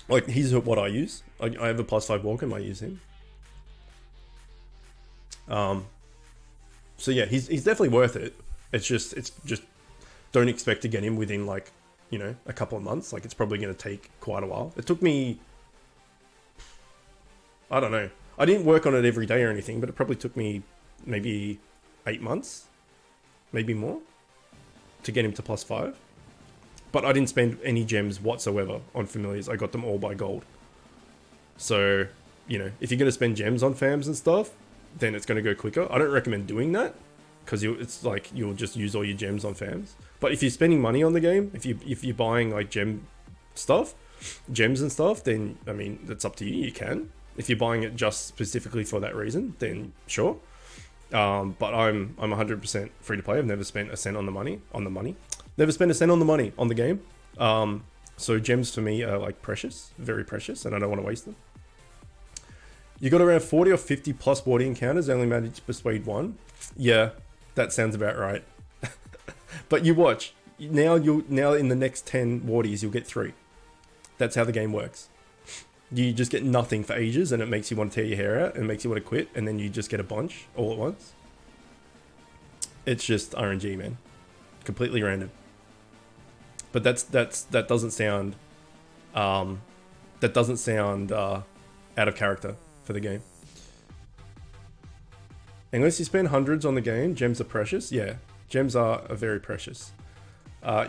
S1: Like he's what I use. I have a +5 Walkham, I use him. So yeah, he's definitely worth it. It's just don't expect to get him within like, you know, a couple of months. Like it's probably going to take quite a while. It took me, I don't know. I didn't work on it every day or anything, but it probably took me maybe 8 months, maybe more, to get him to +5. But I didn't spend any gems whatsoever on familiars. I got them all by gold. So, you know, if you're going to spend gems on fams and stuff, then it's going to go quicker. I don't recommend doing that because it's like you'll just use all your gems on fams. But if you're spending money on the game, if you're buying like gems and stuff, then I mean that's up to you. You can. If you're buying it just specifically for that reason, then sure. But I'm 100% free to play. I've never spent a cent on the money. Never spent a cent on the money on the game. So gems for me are like precious, very precious, and I don't want to waste them. You got around 40 or 50 plus wardy encounters, only managed to persuade one. Yeah, that sounds about right. But you watch. Now in the next 10 wardies, you'll get 3. That's how the game works. You just get nothing for ages, and it makes you want to tear your hair out, and makes you want to quit, and then you just get a bunch all at once. It's just RNG, man. Completely random. But that doesn't sound out of character for the game. Unless you spend hundreds on the game, gems are precious. Yeah, gems are very precious.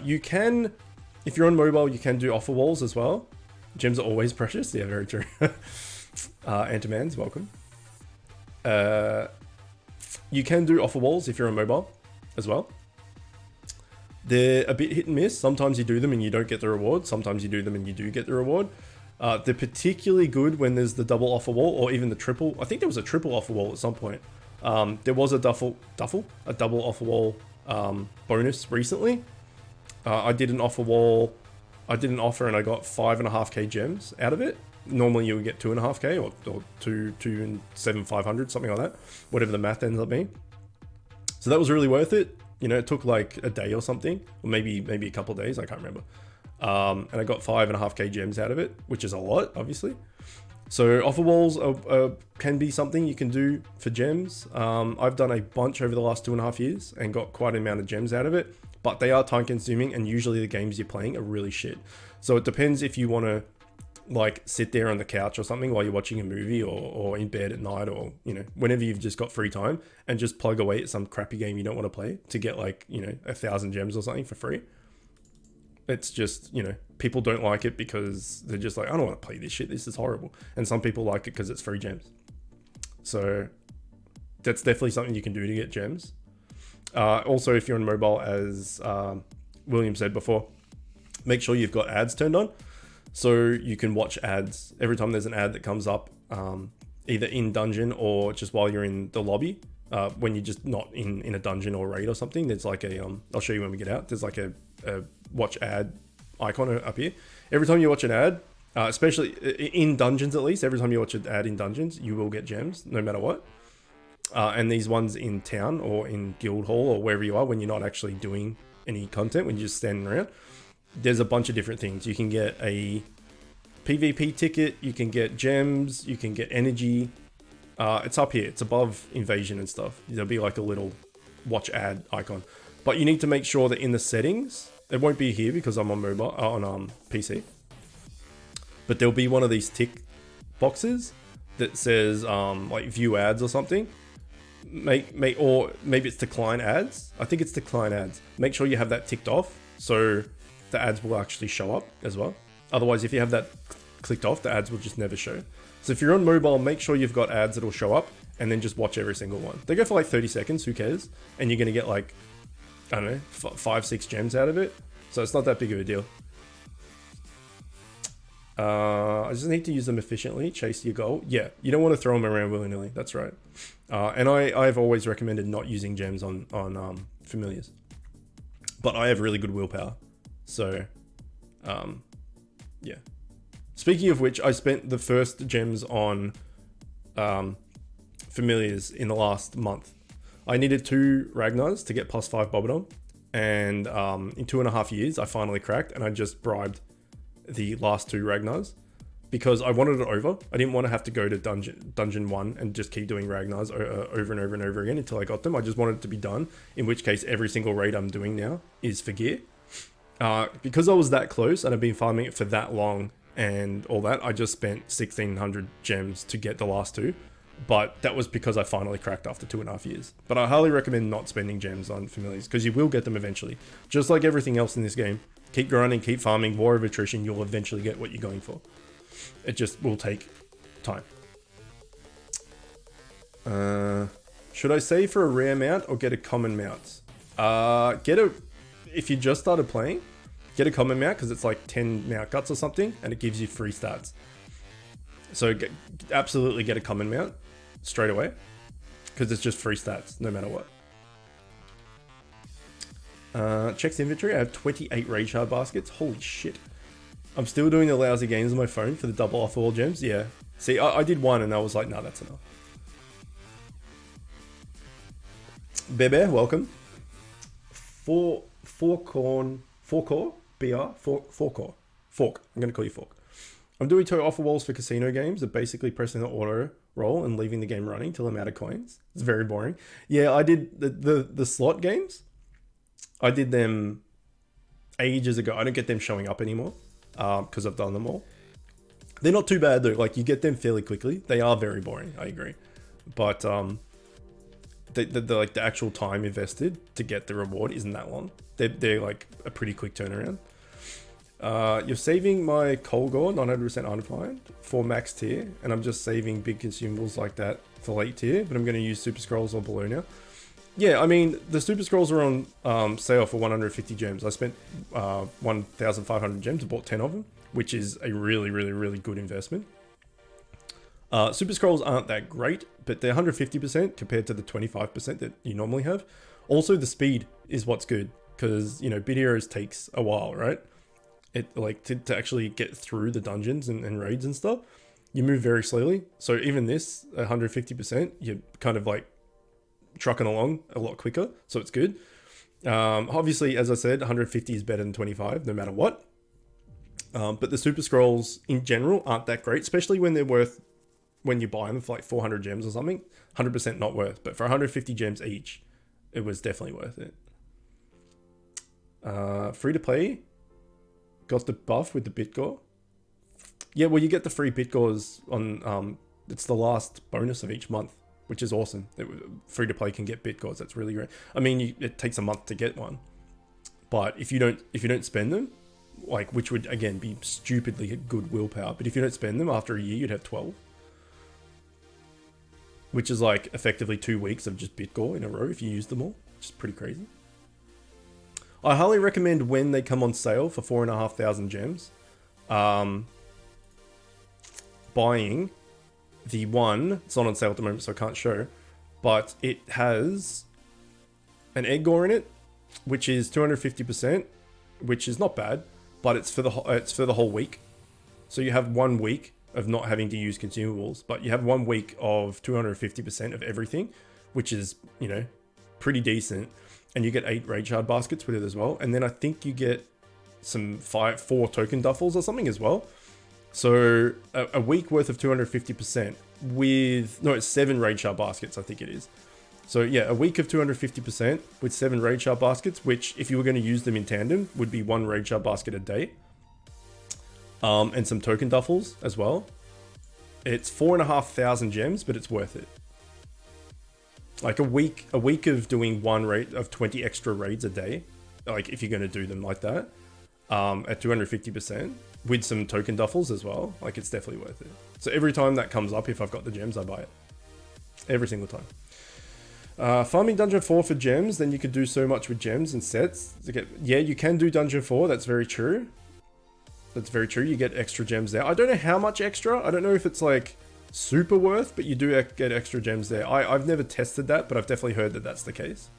S1: You can, if you're on mobile, you can do offer walls as well. Gems are always precious. Yeah, very true. Antimans, welcome. You can do offer walls if you're on mobile as well. They're a bit hit and miss. Sometimes you do them and you don't get the reward. Sometimes you do them and you do get the reward. They're particularly good when there's the double offer wall or even the triple. I think there was a triple offer wall at some point. There was a double offer wall bonus recently. I did an offer wall. I did an offer and I got 5.5k gems out of it. Normally you would get 2.5k or 2 and 7,500, something like that. Whatever the math ends up being. So that was really worth it. You know, it took like a day or something, or maybe a couple of days. I can't remember. And I got 5.5k gems out of it, which is a lot, obviously. So offer walls can be something you can do for gems. I've done a bunch over the last 2.5 years and got quite an amount of gems out of it, but they are time consuming and usually the games you're playing are really shit. So it depends if you want to like sit there on the couch or something while you're watching a movie or in bed at night or, you know, whenever you've just got free time and just plug away at some crappy game you don't want to play to get like, you know, 1,000 gems or something for free. It's just, you know, people don't like it because they're just like, I don't want to play this shit. This is horrible. And some people like it because it's free gems. So that's definitely something you can do to get gems. Also, if you're on mobile, as William said before, make sure you've got ads turned on. So you can watch ads every time there's an ad that comes up, either in dungeon or just while you're in the lobby. When you're just not in a dungeon or raid or something, there's like a, I'll show you when we get out. There's like a watch ad icon up here. Every time you watch an ad, Especially in dungeons, at least. Every time you watch an ad in dungeons, you will get gems, no matter what. And these ones in town or in guild hall or wherever you are, when you're not actually doing any content, when you're just standing around, there's a bunch of different things. You can get a PvP ticket, you can get gems, you can get energy. It's up here. It's above invasion and stuff. There'll be like a little watch ad icon. But you need to make sure that in the settings, it won't be here because I'm on mobile, on PC. But there'll be one of these tick boxes that says like view ads or something. Or maybe it's decline ads. I think it's decline ads. Make sure you have that ticked off so the ads will actually show up as well. Otherwise, if you have that clicked off, the ads will just never show. So if you're on mobile, make sure you've got ads that'll show up and then just watch every single one. They go for like 30 seconds, who cares? And you're going to get like, I don't know, 5-6 gems out of it. So it's not that big of a deal. I just need to use them efficiently, chase your goal. Yeah, you don't want to throw them around willy-nilly, that's right. And I've always recommended not using gems on familiars. But I have really good willpower. So, yeah. Speaking of which, I spent the first gems on familiars in the last month. I needed 2 Ragnars to get +5 Bobodom. And in 2.5 years, I finally cracked, and I just bribed the last 2 Ragnars because I wanted it over. I didn't want to have to go to dungeon 1 and just keep doing Ragnars over and over and over again until I got them. I just wanted it to be done, in which case every single raid I'm doing now is for gear. Because I was that close and I've been farming it for that long and all that, I just spent 1,600 gems to get the last 2. But that was because I finally cracked after 2.5 years. But I highly recommend not spending gems on familiars because you will get them eventually. Just like everything else in this game. Keep grinding, keep farming, war of attrition, you'll eventually get what you're going for. It just will take time. Should I save for a rare mount or get a common mount? If you just started playing, get a common mount because it's like 10 mount guts or something and it gives you free stats. So absolutely get a common mount straight away because it's just free stats no matter what. Checks inventory. I have 28 raid shard baskets. Holy shit. I'm still doing the lousy games on my phone for the double Overworld gems. Yeah. See, I did one and I was like, no, that's enough. Bebe, welcome. Fork. I'm going to call you Fork. I'm doing 2 Overworlds for casino games of basically pressing the auto roll and leaving the game running till I'm out of coins. It's very boring. Yeah, I did the slot games. I did them ages ago. I don't get them showing up anymore because I've done them all. They're not too bad though. Like you get them fairly quickly. They are very boring. I agree, but the actual time invested to get the reward isn't that long. They're like a pretty quick turnaround. You're saving my coal gore 900% unapplied for max tier, and I'm just saving big consumables like that for late tier. But I'm going to use super scrolls or below now. Yeah, I mean, the super scrolls are on sale for 150 gems. I spent 1,500 gems and bought 10 of them, which is a really, really, really good investment. Super scrolls aren't that great, but they're 150% compared to the 25% that you normally have. Also, the speed is what's good because, you know, bid heroes takes a while, right? It like to actually get through the dungeons and raids and stuff, you move very slowly. So even this 150%, you're kind of like trucking along a lot quicker, so it's good. Obviously, as I said, 150 is better than 25 no matter what. But the super scrolls in general aren't that great, especially when they're worth, when you buy them for like 400 gems or something. 100% not worth, but for 150 gems each, it was definitely worth it. Free to play, got the buff with the Bitgore. Yeah, well, you get the free Bitgores on it's the last bonus of each month, which is awesome. Free to play can get Bitgores. That's really great. I mean, it takes a month to get one, but if you don't spend them, like, which would again be stupidly good willpower, but if you don't spend them after a year, you'd have 12, which is like effectively 2 weeks of just Bitgore in a row if you use them all, which is pretty crazy. I highly recommend when they come on sale for 4,500 gems, buying the one. It's not on sale at the moment, so I can't show, but it has an egg gore in it, which is 250%, which is not bad, but it's for the whole week. So you have 1 week of not having to use consumables, but you have 1 week of 250% of everything, which is, you know, pretty decent. And you get 8 raid shard baskets with it as well. And then I think you get some 4 token duffels or something as well. So a week worth of 250% with, no, it's 7 raid shard baskets, I think it is. So yeah, a week of 250% with 7 raid shard baskets, which if you were going to use them in tandem would be 1 raid shard basket a day. And some token duffels as well. It's 4,500 gems, but it's worth it. Like a week of doing 1 raid of 20 extra raids a day. Like if you're going to do them like that, at 250% with some token duffels as well. Like it's definitely worth it. So every time that comes up, if I've got the gems, I buy it. Every single time. Farming Dungeon 4 for gems, then you could do so much with gems and sets. Yeah, you can do Dungeon 4, that's very true. That's very true, you get extra gems there. I don't know how much extra, I don't know if it's like super worth, but you do get extra gems there. I've never tested that, but I've definitely heard that that's the case.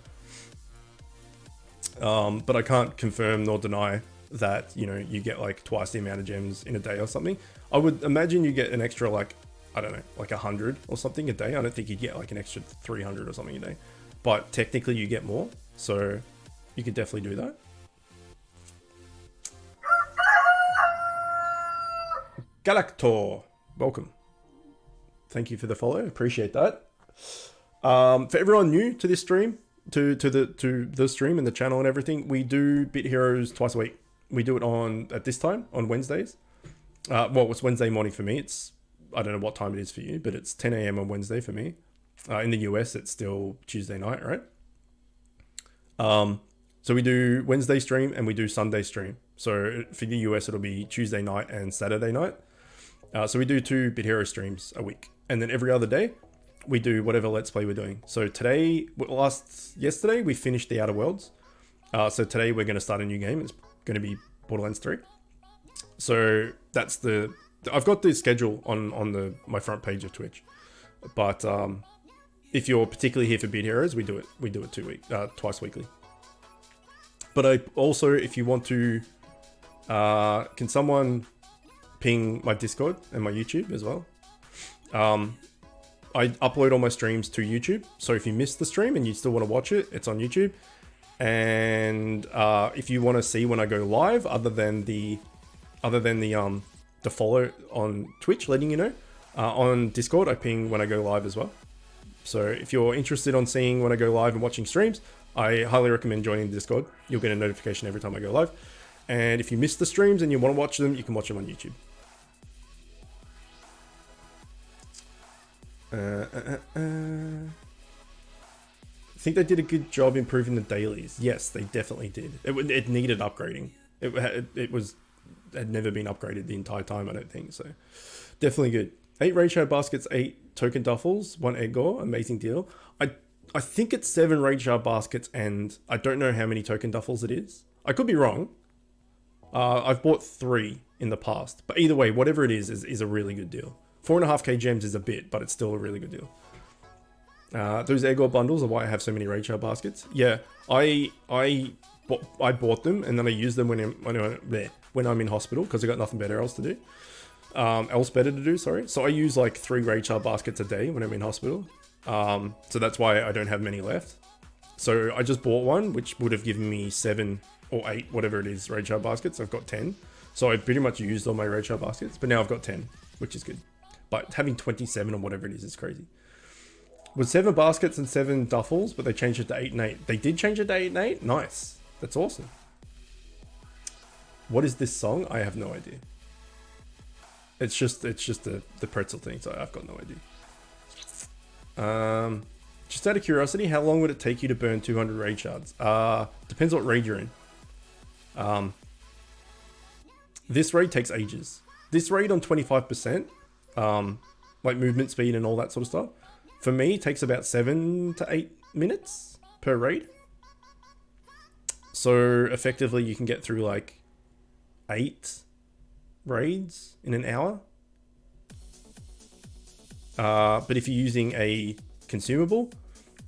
S1: But I can't confirm nor deny that, you know, you get like twice the amount of gems in a day or something. I would imagine you get an extra like, I don't know, like 100 or something a day. I don't think you'd get like an extra 300 or something a day, but technically you get more. So you could definitely do that. Galactor, welcome. Thank you for the follow. Appreciate that. For everyone new to this stream, to the stream and the channel and everything, we do Bit Heroes twice a week. We do it at this time on Wednesdays. Well, it's Wednesday morning for me. It's, I don't know what time it is for you, but it's 10 a.m. on Wednesday for me. In the US, it's still Tuesday night, right? So we do Wednesday stream and we do Sunday stream. So for the US, it'll be Tuesday night and Saturday night. So we do 2 Bit Hero streams a week. And then every other day, we do whatever Let's Play we're doing. So yesterday, we finished the Outer Worlds. So today we're going to start a new game. It's going to be Borderlands 3. So that's I've got the schedule on my front page of Twitch. But if you're particularly here for Bit Heroes, we do it twice weekly. But I also, if you want to, can someone ping my Discord and my YouTube as well? I upload all my streams to YouTube. So if you missed the stream and you still want to watch it, it's on YouTube. And if you want to see when I go live, other than the follow on Twitch, letting you know, on Discord, I ping when I go live as well. So if you're interested on seeing when I go live and watching streams, I highly recommend joining the Discord. You'll get a notification every time I go live. And if you miss the streams and you want to watch them, you can watch them on YouTube. I think they did a good job improving the dailies. Yes, they definitely did. It needed upgrading. It had never been upgraded the entire time, I don't think. So definitely good. 8 raid shard baskets, 8 token duffels, 1 egg ore. Amazing deal. I think it's 7 raid shard baskets, and I don't know how many token duffels it is. I could be wrong. I've bought 3 in the past, but either way, whatever it is a really good deal. 4.5k gems is a bit, but it's still a really good deal. Those egg ore bundles are why I have so many raid shard baskets. Yeah, I bought them and then I use them when I'm in hospital because I got nothing better else to do. So I use like 3 raid shard baskets a day when I'm in hospital. So that's why I don't have many left. So I just bought one, which would have given me 7 or 8, whatever it is, raid shard baskets. I've got 10. So I pretty much used all my raid shard baskets, but now I've got 10, which is good. But having 27 or whatever it is crazy. With 7 baskets and 7 duffels, but they changed it to 8 and 8. They did change it to 8 and 8? Nice. That's awesome. What is this song? I have no idea. It's just the pretzel thing, so I've got no idea. Just out of curiosity, how long would it take you to burn 200 raid shards? Depends what raid you're in. This raid takes ages. This raid on 25%, like movement speed and all that sort of stuff, for me takes about 7 to 8 minutes per raid. So effectively you can get through like 8 raids in an hour. But if you're using a consumable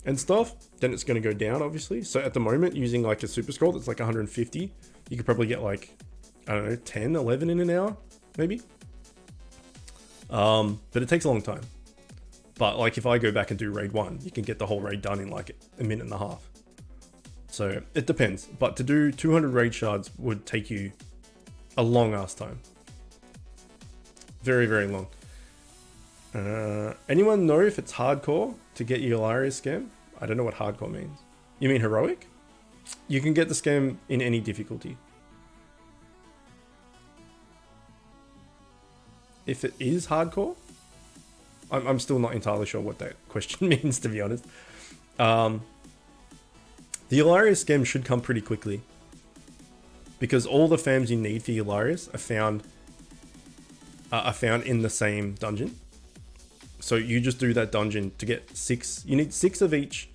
S1: and stuff, then it's going to go down obviously. So at the moment, using like a super scroll that's like 150, you could probably get like, I don't know, 10, 11 in an hour, maybe. But it takes a long time. But like if I go back and do raid 1, you can get the whole raid done in like a minute and a half. So it depends. But to do 200 raid shards would take you a long ass time. Very, very long. Anyone know if it's hardcore to get Eularia's scam? I don't know what hardcore means. You mean heroic? You can get the scam in any difficulty. If it is hardcore, I'm still not entirely sure what that question means, to be honest. The Eularia's scam should come pretty quickly, because all the fams you need for Eularia's are found in the same dungeon. So you just do that dungeon to get 6. You need 6 of each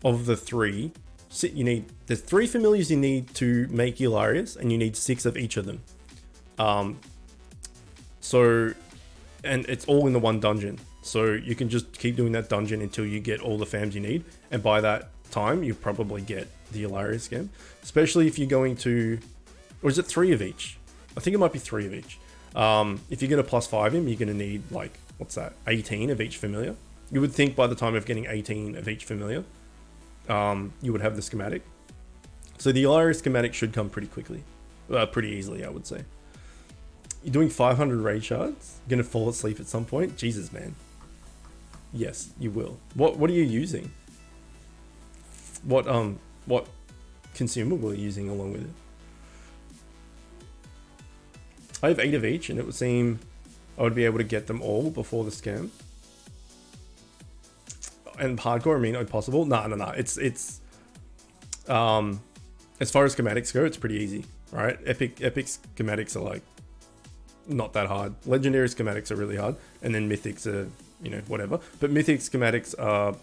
S1: of the 3. There's 3 familiars you need to make Eularia's, and you need 6 of each of them. And it's all in the one dungeon. So you can just keep doing that dungeon until you get all the fams you need. And by that time, you probably get the Eularia's scam. Especially if you're going to, or is it 3 of each? I think it might be 3 of each. If you're going to +5 him, you're going to need like, what's that? 18 of each familiar. You would think by the time of getting 18 of each familiar, you would have the schematic. So the Eularia's schematic should come pretty quickly. Pretty easily, I would say. You're doing 500 raid shards? You're gonna fall asleep at some point? Jesus, man. Yes, you will. What are you using? What consumable are you using along with it? I have 8 of each, and it would seem I would be able to get them all before the scam. And hardcore, I mean, impossible? No. It's as far as schematics go, it's pretty easy, right? Epic schematics are like not that hard. Legendary schematics are really hard, and then mythics are, you know, whatever. But mythic schematics are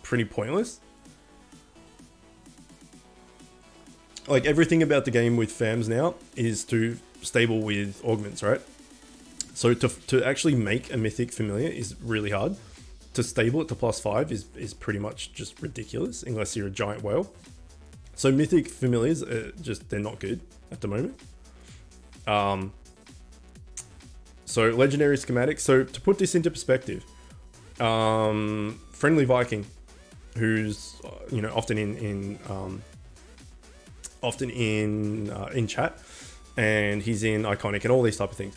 S1: pretty pointless. Like everything about the game with fams now is to stable with augments, right? So to actually make a mythic familiar is really hard. To stable it to +5 is pretty much just ridiculous unless you're a giant whale. So mythic familiars are they're not good at the moment. So legendary schematics. So to put this into perspective, Friendly Viking, who's often in chat, and he's in Iconic and all these type of things.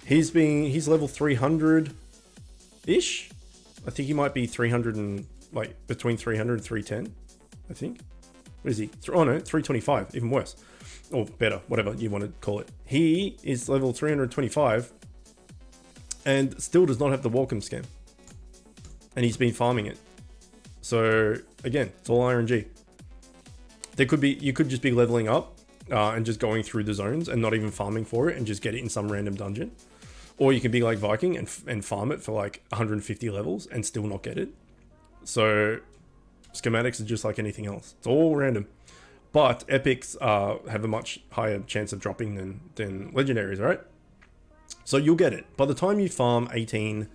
S1: He's level 300 ish. I think he might be 300 and like between 300 and 310. I think. What is he? Oh no, 325. Even worse, or better, whatever you want to call it. He is level 325. And still does not have the welcome scam. And he's been farming it. So again, it's all RNG. You could just be leveling up and just going through the zones and not even farming for it and just get it in some random dungeon. Or you can be like Viking and farm it for like 150 levels and still not get it. So schematics are just like anything else. It's all random. But epics have a much higher chance of dropping than legendaries, right? So you'll get it. By the time you farm 18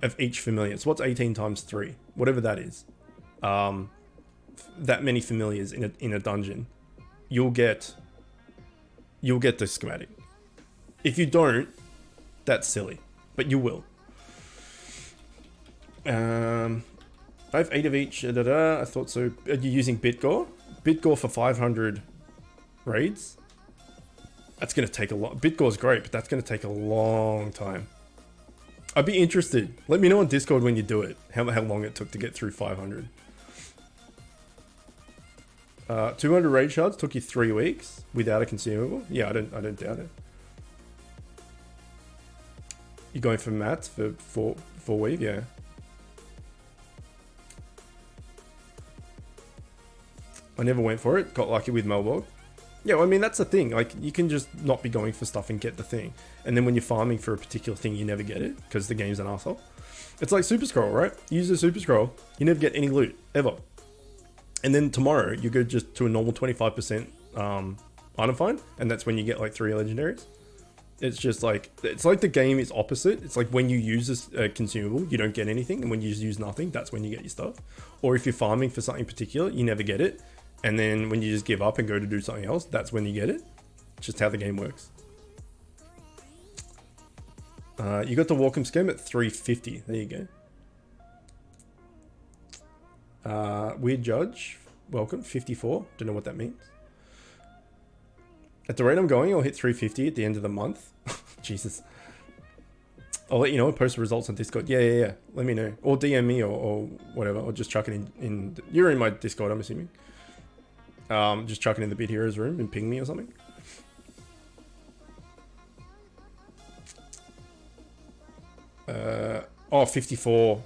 S1: of each familiar, so what's 18 times 3? Whatever that is. That many familiars in a dungeon, you'll get the schematic. If you don't, that's silly. But you will. I have 8 of each. I thought so. Are you using Bitgore? Bitgore for 500 raids? That's going to take a lot. Bitgore's great, but that's going to take a long time. I'd be interested. Let me know on Discord when you do it. How long it took to get through 500. 200 raid shards took you 3 weeks without a consumable. Yeah, I don't doubt it. You're going for mats for 4 week? Yeah. I never went for it. Got lucky with MacLeod. Yeah, well, I mean, that's the thing. Like, you can just not be going for stuff and get the thing. And then when you're farming for a particular thing, you never get it because the game's an arsehole. It's like Super Scroll, right? You use a Super Scroll, you never get any loot, ever. And then tomorrow, you go just to a normal 25% item find, and that's when you get like 3 legendaries. It's just like, it's like the game is opposite. It's like when you use this consumable, you don't get anything. And when you just use nothing, that's when you get your stuff. Or if you're farming for something particular, you never get it. And then when you just give up and go to do something else, that's when you get it. It's just how the game works. You got the Walkham scam at 350. There you go. Weird Judge, welcome, 54. Don't know what that means. At the rate I'm going, I'll hit 350 at the end of the month. Jesus. I'll let you know and post the results on Discord. Yeah. Let me know. Or DM me or whatever. Or just chuck it in. You're in my Discord, I'm assuming. Just chuck it in the Bit Heroes room and ping me or something. Oh, 54,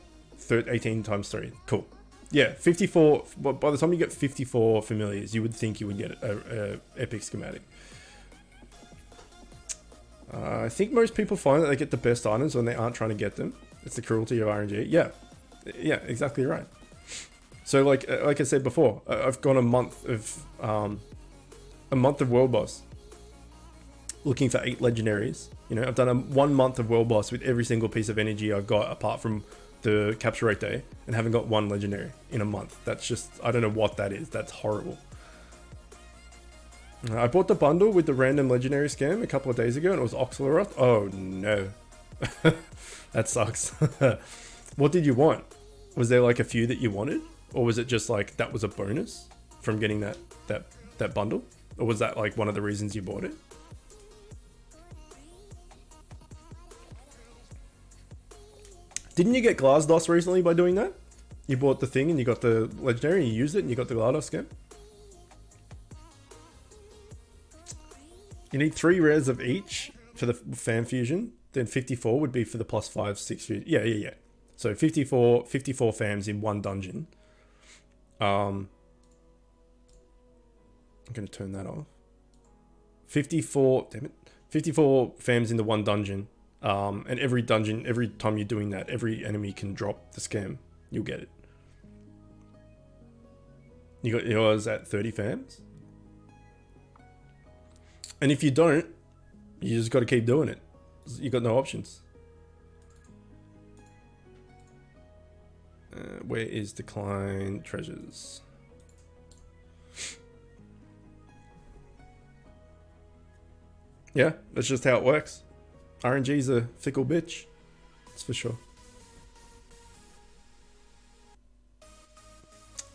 S1: 18 times 3. Cool. Yeah, 54. By the time you get 54 familiars, you would think you would get a epic schematic. I think most people find that they get the best items when they aren't trying to get them. It's the cruelty of RNG. Yeah, exactly right. So like I said before, I've gone a month of World Boss looking for 8 legendaries. You know, I've done 1 month of World Boss with every single piece of energy I've got apart from the capture rate day and haven't got 1 legendary in a month. That's just, I don't know what that is. That's horrible. I bought the bundle with the random legendary scam a couple of days ago and it was Oxloroth. Oh no. That sucks. What did you want? Was there like a few that you wanted? Or was it just like that was a bonus from getting that bundle? Or was that like one of the reasons you bought it? Didn't you get GLaDOS recently by doing that? You bought the thing and you got the legendary and you used it and you got the GLaDOS scam? You need 3 rares of each for the fan fusion. Then 54 would be for the +5, 6 fusion. Yeah. So 54 fams in 1 dungeon. I'm going to turn that off. 54, damn it. 54 fams in the 1 dungeon. And every dungeon, every time you're doing that, every enemy can drop the scam. You'll get it. You got yours at 30 fams. And if you don't, you just got to keep doing it. You got no options. Where is decline treasures? Yeah, that's just how it works. RNG's a fickle bitch. That's for sure.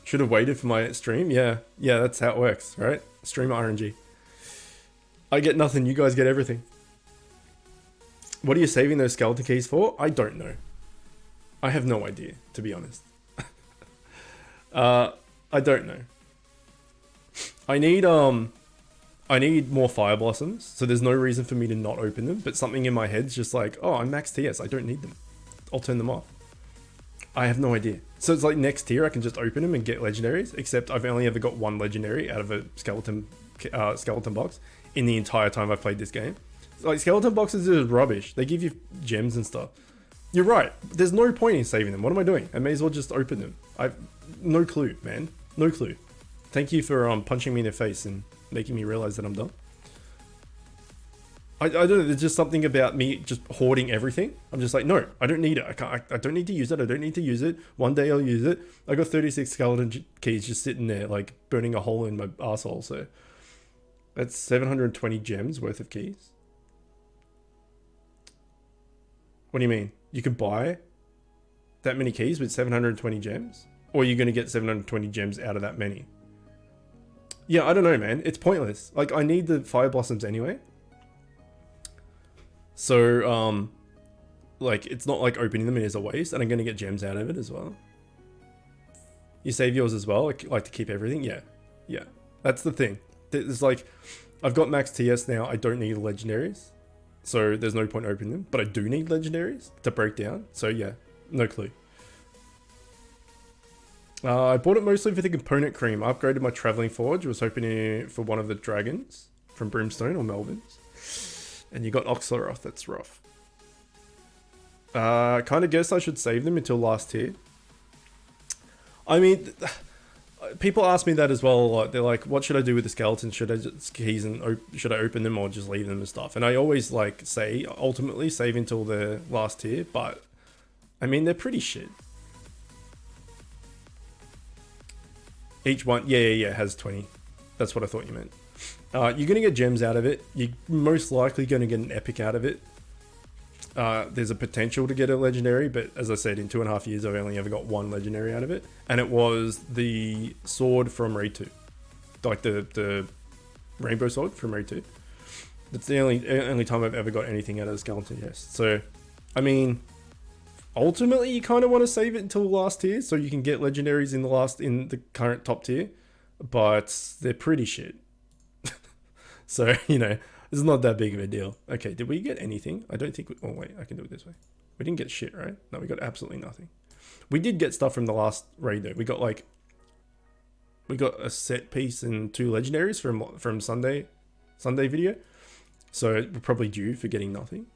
S1: Should have waited for my stream. Yeah, that's how it works, right? Stream RNG. I get nothing, you guys get everything. What are you saving those skeleton keys for? I don't know. I have no idea, to be honest. I don't know. I need more fire blossoms, so there's no reason for me to not open them, but something in my head's just like, oh, I'm max TS, I don't need them. I'll turn them off. I have no idea. So it's like next tier I can just open them and get legendaries, except I've only ever got 1 legendary out of a skeleton box in the entire time I've played this game. Like, skeleton boxes is rubbish. They give you gems and stuff. You're right. There's no point in saving them. What am I doing? I may as well just open them. I've no clue, man. No clue. Thank you for punching me in the face and making me realize that I'm dumb. I don't know. There's just something about me just hoarding everything. I'm just like, no, I don't need it. I don't need to use it. I don't need to use it. One day I'll use it. I got 36 skeleton keys just sitting there, like burning a hole in my arsehole. So that's 720 gems worth of keys. What do you mean? You can buy that many keys with 720 gems? Or you're going to get 720 gems out of that many? Yeah, I don't know, man. It's pointless. Like, I need the fire blossoms anyway. So, like, it's not like opening them is a waste, and I'm going to get gems out of it as well. You save yours as well? Like to keep everything? Yeah. That's the thing. It's like, I've got max TS now. I don't need legendaries. So there's no point opening them. But I do need legendaries to break down. So yeah, no clue. I bought it mostly for the component cream. I upgraded my traveling forge. Was hoping for one of the dragons from Brimstone or Melvin's. And you got Oxloroth. That's rough. Kind of guess I should save them until last tier. I mean, people ask me that as well a lot. They're like, what should I do with the skeletons? Should I just keys and should I open them or just leave them and stuff? And I always like say, ultimately save until the last tier. But I mean, they're pretty shit. Each one, yeah, has 20. That's what I thought you meant. You're going to get gems out of it. You're most likely going to get an epic out of it. there's a potential to get a legendary, but as I said, in 2.5 years, I've only ever got one legendary out of it, and it was the sword from Raid 2, like the rainbow sword from Raid 2. That's the only time I've ever got anything out of the skeleton chest. So, I mean, ultimately, you kind of want to save it until the last tier, so you can get legendaries in the current top tier, but they're pretty shit. So, you know, it's not that big of a deal. Okay, did we get anything? I don't think oh wait, I can do it this way. We didn't get shit, right? No, we got absolutely nothing. We did get stuff from the last raid though. We got a set piece and 2 legendaries from Sunday video. So we're probably due for getting nothing.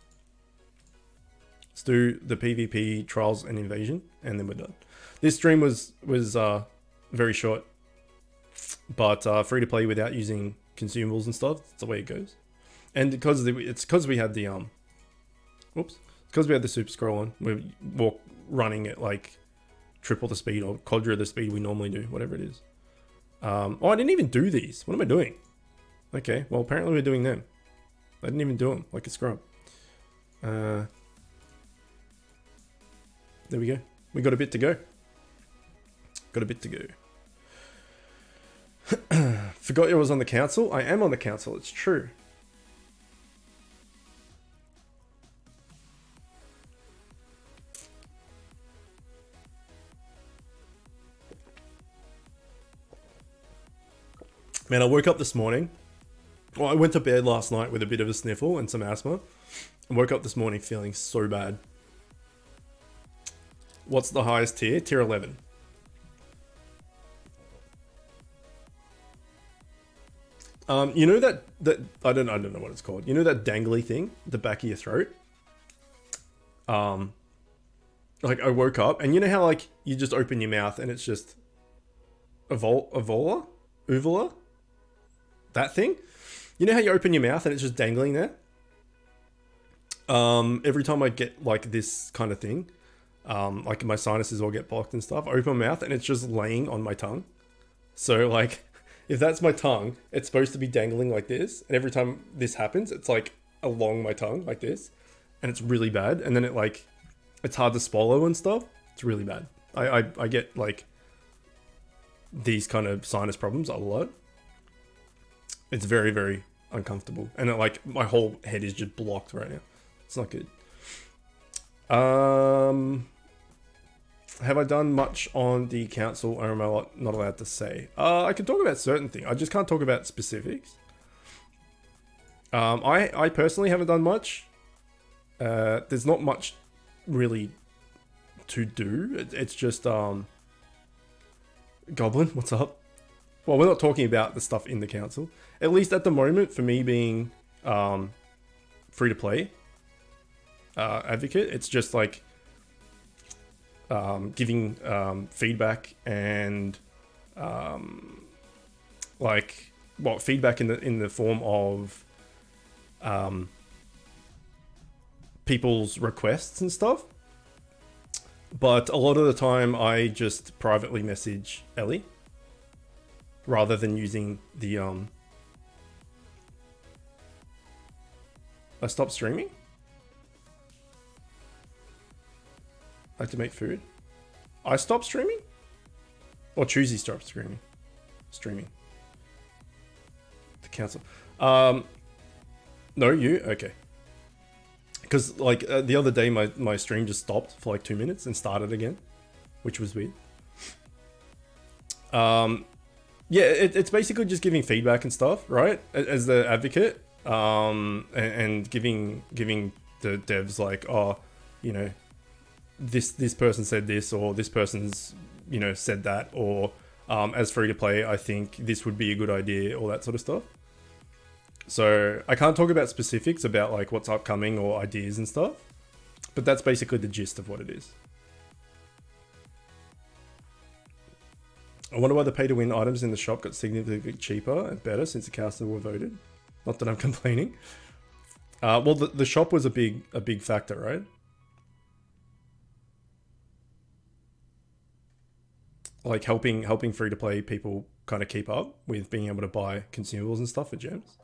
S1: Let's do the PvP trials and invasion, and then we're done. This stream was very short, but free to play without using consumables and stuff. That's the way it goes. And because we had the because we had the super scroll on, we're running at like triple the speed or quadra the speed we normally do, whatever it is. Oh, I didn't even do these. What am I doing? Okay, well apparently we're doing them. I didn't even do them like a scrub. There we go. We got a bit to go. Forgot you was on the council. I am on the council. It's true. Man, I woke up this morning. Well, I went to bed last night with a bit of a sniffle and some asthma. I woke up this morning feeling so bad. What's the highest tier? Tier 11. You know that I don't know what it's called. You know that dangly thing, the back of your throat. Like I woke up, and you know how like you just open your mouth and it's just uvula, that thing. You know how you open your mouth and it's just dangling there. Every time I get like this kind of thing, like my sinuses all get blocked and stuff, I open my mouth and it's just laying on my tongue. So like, if that's my tongue, it's supposed to be dangling like this. And every time this happens, it's like along my tongue like this. And it's really bad. And then it's hard to swallow and stuff. It's really bad. I get like these kind of sinus problems a lot. It's very, very uncomfortable. And like my whole head is just blocked right now. It's not good. Have I done much on the council, or am I not allowed to say? I can talk about certain things. I just can't talk about specifics. I personally haven't done much. There's not much really to do. It's just Goblin, what's up? Well, we're not talking about the stuff in the council. At least at the moment, for me being free to play advocate, it's just like giving feedback and like feedback in the form of people's requests and stuff. But a lot of the time I just privately message Ellie rather than using the I stopped streaming. I had to make food. I stopped streaming? Or Choosy stopped streaming. The council. No, you? Okay. Because like the other day my stream just stopped for like 2 minutes and started again, which was weird. Yeah, it's basically just giving feedback and stuff, right? As the advocate, and giving the devs like, oh, you know, this person said this, or this person's, you know, said that, or as free to play, I think this would be a good idea, all that sort of stuff. So I can't talk about specifics about like what's upcoming or ideas and stuff, but that's basically the gist of what it is. I wonder why the pay-to-win items in the shop got significantly cheaper and better since the casters were voted. Not that I'm complaining. Well, the shop was a big factor, right? Like helping free-to-play people kind of keep up with being able to buy consumables and stuff for gems.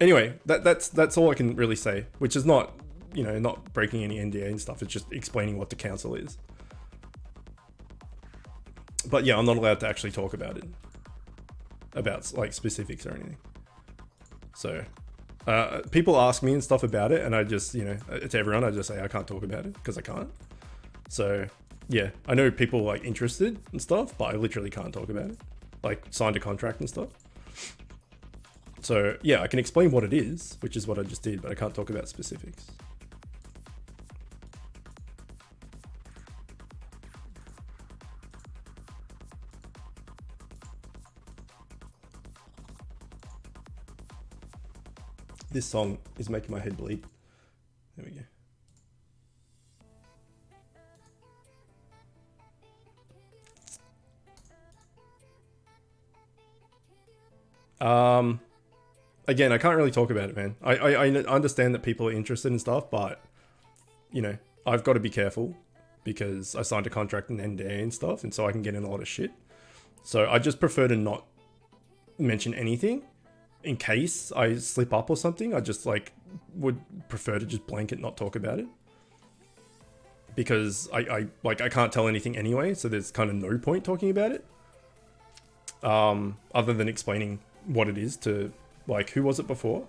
S1: Anyway, that's all I can really say, which is not, you know, not breaking any NDA and stuff. It's just explaining what the council is. But yeah, I'm not allowed to actually talk about it, about like specifics or anything. So people ask me and stuff about it, and I just, you know, to everyone, I just say I can't talk about it because I can't. So yeah, I know people like interested and stuff, but I literally can't talk about it. Like signed a contract and stuff. So yeah, I can explain what it is, which is what I just did, but I can't talk about specifics. This song is making my head bleed. There we go. Again, I can't really talk about it, man. I understand that people are interested in stuff, but you know, I've got to be careful because I signed a contract and NDA and stuff, and so I can get in a lot of shit. So I just prefer to not mention anything in case I slip up or something. I just like would prefer to just blanket not talk about it because I can't tell anything anyway, so there's kind of no point talking about it other than explaining what it is to, like, who was it before?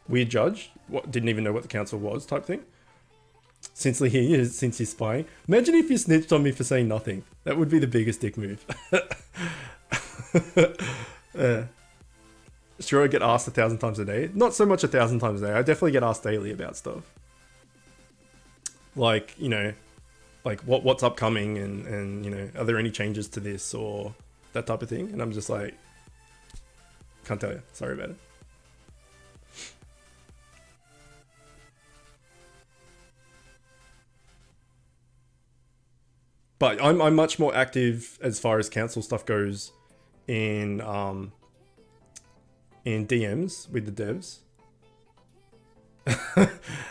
S1: Weird Judge, what, didn't even know what the council was type thing. Since he is, since he's spying. Imagine if you snitched on me for saying nothing. That would be the biggest dick move. Sure, I get asked 1,000 times a day. Not so much 1,000 times a day. I definitely get asked daily about stuff. Like, you know, like what's upcoming and you know, are there any changes to this or that type of thing? And I'm just like, can't tell you. Sorry about it. But I'm much more active as far as council stuff goes in DMs with the devs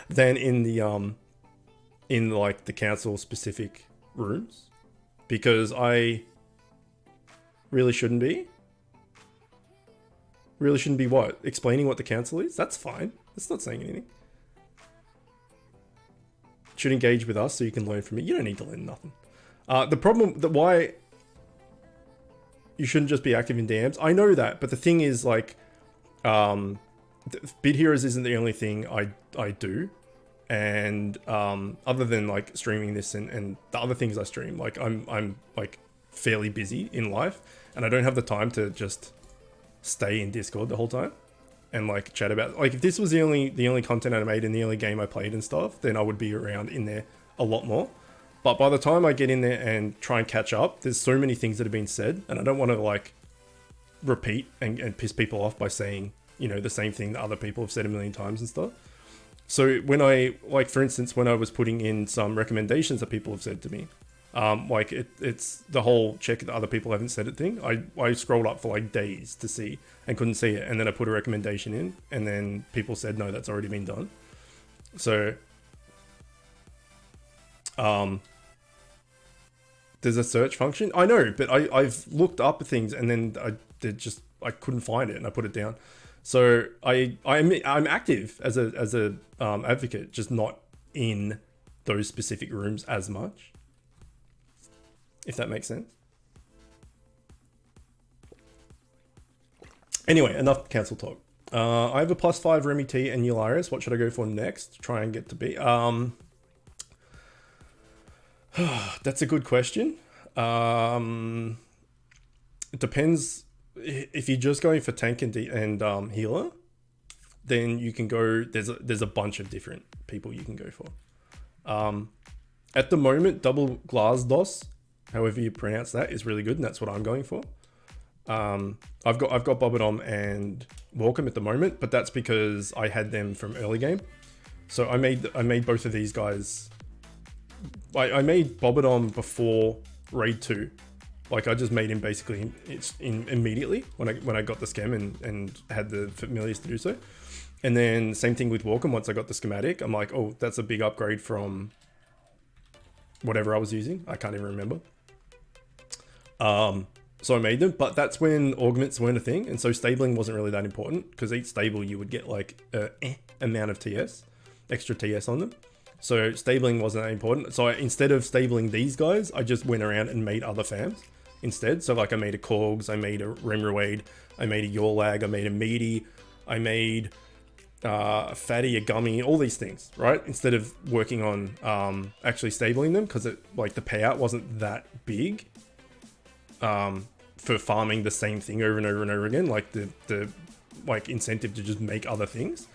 S1: than in the in like the council specific rooms, because I really shouldn't be. Really shouldn't be what? Explaining what the council is? That's fine. That's not saying anything. Should engage with us so you can learn from it. You don't need to learn nothing. The problem that why you shouldn't just be active in DMs, I know that, but the thing is, like, Bid Heroes isn't the only thing I do, and other than like streaming this and the other things I stream, like I'm like fairly busy in life, and I don't have the time to just stay in Discord the whole time and like chat about, like, if this was the only content I made and the only game I played and stuff, then I would be around in there a lot more. But by the time I get in there and try and catch up, there's so many things that have been said, and I don't want to like repeat and piss people off by saying, you know, the same thing that other people have said a million times and stuff. So when I, like, for instance, when I was putting in some recommendations that people have said to me, like it's the whole check that other people haven't said it thing. I scrolled up for like days to see and couldn't see it, and then I put a recommendation in, and then people said no, that's already been done. So there's a search function. I know, but I've looked up things and then I couldn't find it and I put it down. So I'm active as a advocate, just not in those specific rooms as much, if that makes sense. Anyway, enough council talk. I have a +5 Remy T and Eularius. What should I go for next? Try and get to B. That's a good question. It depends. If you're just going for tank and healer, then you can go. There's a bunch of different people you can go for. At the moment, double Glasdos, however you pronounce that, is really good, and that's what I'm going for. I've got Bobodom and Walkham at the moment, but that's because I had them from early game. So I made both of these guys. I made Bobodom before Raid 2. Like, I just made him basically immediately when I got the schem and had the familiars to do so. And then same thing with Walkham. Once I got the schematic, I'm like, oh, that's a big upgrade from whatever I was using. I can't even remember. So I made them, but that's when augments weren't a thing, and so stabling wasn't really that important, because each stable you would get like a amount of TS, extra TS on them. So stabling wasn't that important. So instead of stabling these guys, I just went around and made other fams instead. So like I made a Korgs, I made a Remruade, I made a Yorlag, I made a Meaty, I made a Fatty, a Gummy, all these things, right? Instead of working on actually stabling them, because it like the payout wasn't that big for farming the same thing over and over and over again. Like the like incentive to just make other things,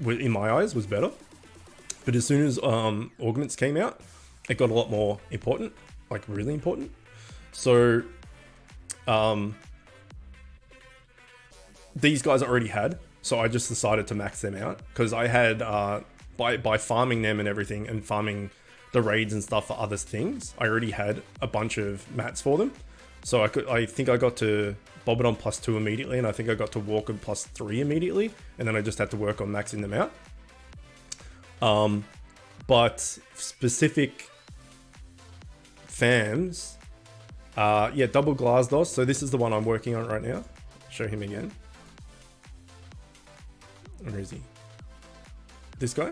S1: in my eyes, was better. But as soon as augments came out, it got a lot more important, like really important. So these guys I already had, so I just decided to max them out, because I had by farming them and everything, and farming the raids and stuff for other things, I already had a bunch of mats for them. So I think I got to Bobbidon +2 immediately, and I think I got to Walker +3 immediately, and then I just had to work on maxing them out. But specific fams, yeah, double Glasdos. So this is the one I'm working on right now. Show him again. Where is he? This guy,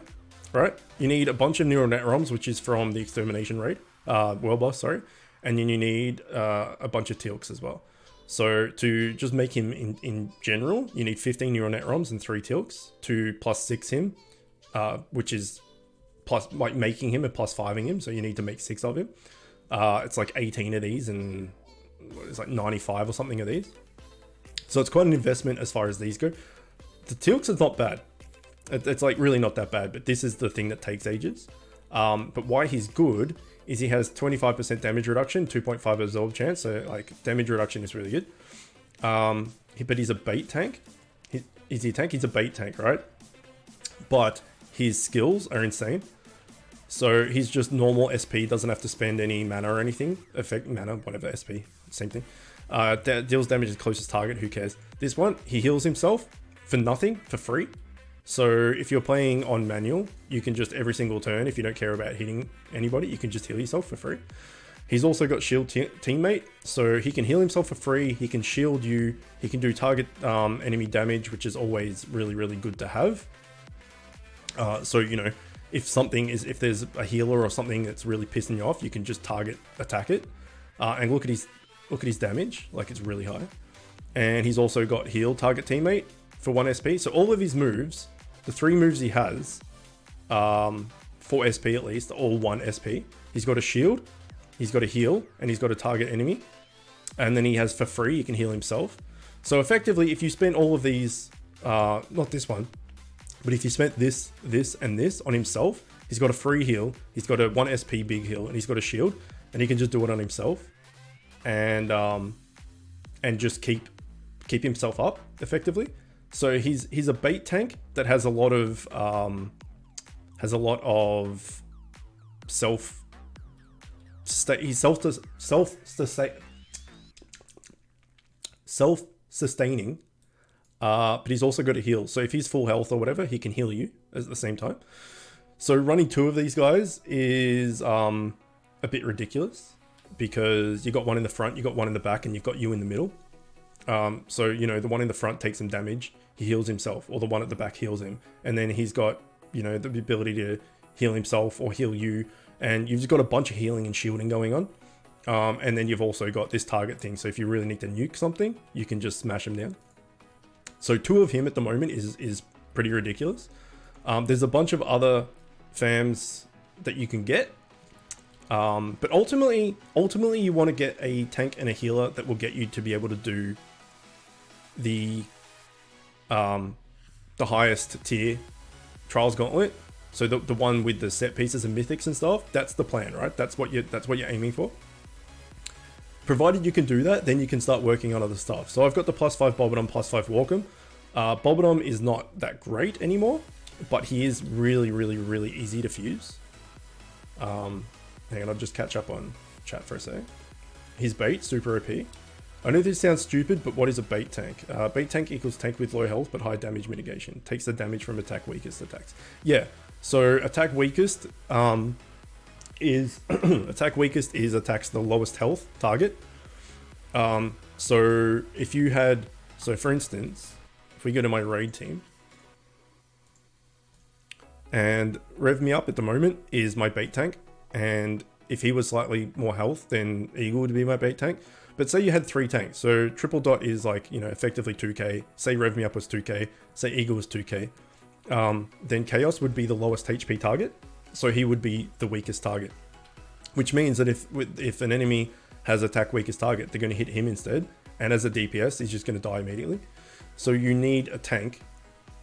S1: right? You need a bunch of neural net ROMs, which is from the extermination raid, world boss, sorry. And then you need a bunch of Teal'cs as well. So to just make him in general, you need 15 neural net ROMs and 3 Teal'cs to +6 him, which is plus like making him and +5ing him. So you need to make 6 of him. It's like 18 of these, and it's like 95 or something of these. So it's quite an investment as far as these go. The Teal'cs is not bad. It's like really not that bad, but this is the thing that takes ages. But why he's good is he has 25% damage reduction, 2.5 absorb chance, so like damage reduction is really good. But he's a bait tank. Is he a tank? He's a bait tank, right? But his skills are insane. So he's just normal SP, doesn't have to spend any mana or anything. Effect mana, whatever, SP, same thing. Deals damage to closest target, who cares? This one, he heals himself for nothing, for free. So if you're playing on manual, you can just every single turn, if you don't care about hitting anybody, you can just heal yourself for free. He's also got shield teammate, so he can heal himself for free, he can shield you, he can do target enemy damage, which is always really, really good to have. So, you know, if there's a healer or something that's really pissing you off, you can just attack it. And look at his damage, like it's really high. And he's also got heal target teammate for 1 SP. So all of his moves, the 3 moves he has, 4 SP at least, all 1 SP. He's got a shield, he's got a heal, and he's got a target enemy. And then he has for free, he can heal himself. So effectively, if you spend all of these, not this one, but if you spent this, and this on himself, he's got a free heal, he's got a 1 SP big heal, and he's got a shield, and he can just do it on himself. And just keep himself up effectively. So he's a bait tank that has a lot of he's self-sustaining, but he's also got a heal. So if he's full health or whatever, he can heal you at the same time. So running 2 of these guys is a bit ridiculous, because you got one in the front, you got one in the back, and you've got you in the middle. So, you know, the one in the front takes some damage, he heals himself, or the one at the back heals him. And then he's got, you know, the ability to heal himself or heal you. And you've just got a bunch of healing and shielding going on. And then you've also got this target thing. So if you really need to nuke something, you can just smash him down. So 2 of him at the moment is pretty ridiculous. There's a bunch of other fams that you can get. But ultimately you want to get a tank and a healer that will get you to be able to do the highest tier Trials Gauntlet. So the one with the set pieces and mythics and stuff, that's the plan, right? That's what you're aiming for. Provided you can do that, then you can start working on other stuff. So I've got the +5 Bobbidon, +5 Walkham. Bobbidon is not that great anymore, but he is really, really, really easy to fuse. Hang on, I'll just catch up on chat for a sec. His bait, super OP. I know this sounds stupid, but what is a bait tank? Bait tank equals tank with low health but high damage mitigation. Takes the damage from attack weakest attacks. Yeah, so attack weakest is attacks the lowest health target. So if you had, so for instance, if we go to my raid team, and Rev Me Up at the moment is my bait tank, and if he was slightly more health, then Eagle would be my bait tank. But say you had 3 tanks, so Triple Dot is like, you know, effectively 2k, say Rev Me Up was 2k, say Eagle was 2k, then Chaos would be the lowest HP target, so he would be the weakest target. Which means that if an enemy has attack weakest target, they're going to hit him instead, and as a DPS, he's just going to die immediately. So you need a tank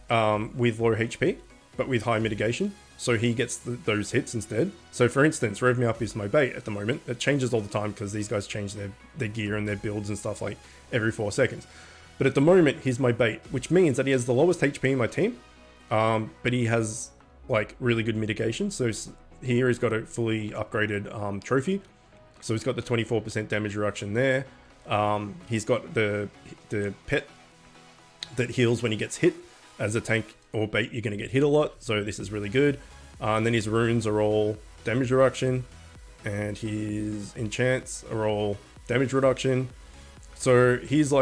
S1: with low HP, but with high mitigation, so he gets those hits instead. So for instance, Rev Me Up is my bait at the moment. It changes all the time because these guys change their gear and their builds and stuff like every 4 seconds. But at the moment, he's my bait, which means that he has the lowest HP in my team, but he has like really good mitigation. So here he's got a fully upgraded trophy. So he's got the 24% damage reduction there. He's got the pet that heals when he gets hit. As a tank or bait, you're going to get hit a lot, so this is really good. And then his runes are all damage reduction, and his enchants are all damage reduction. So he's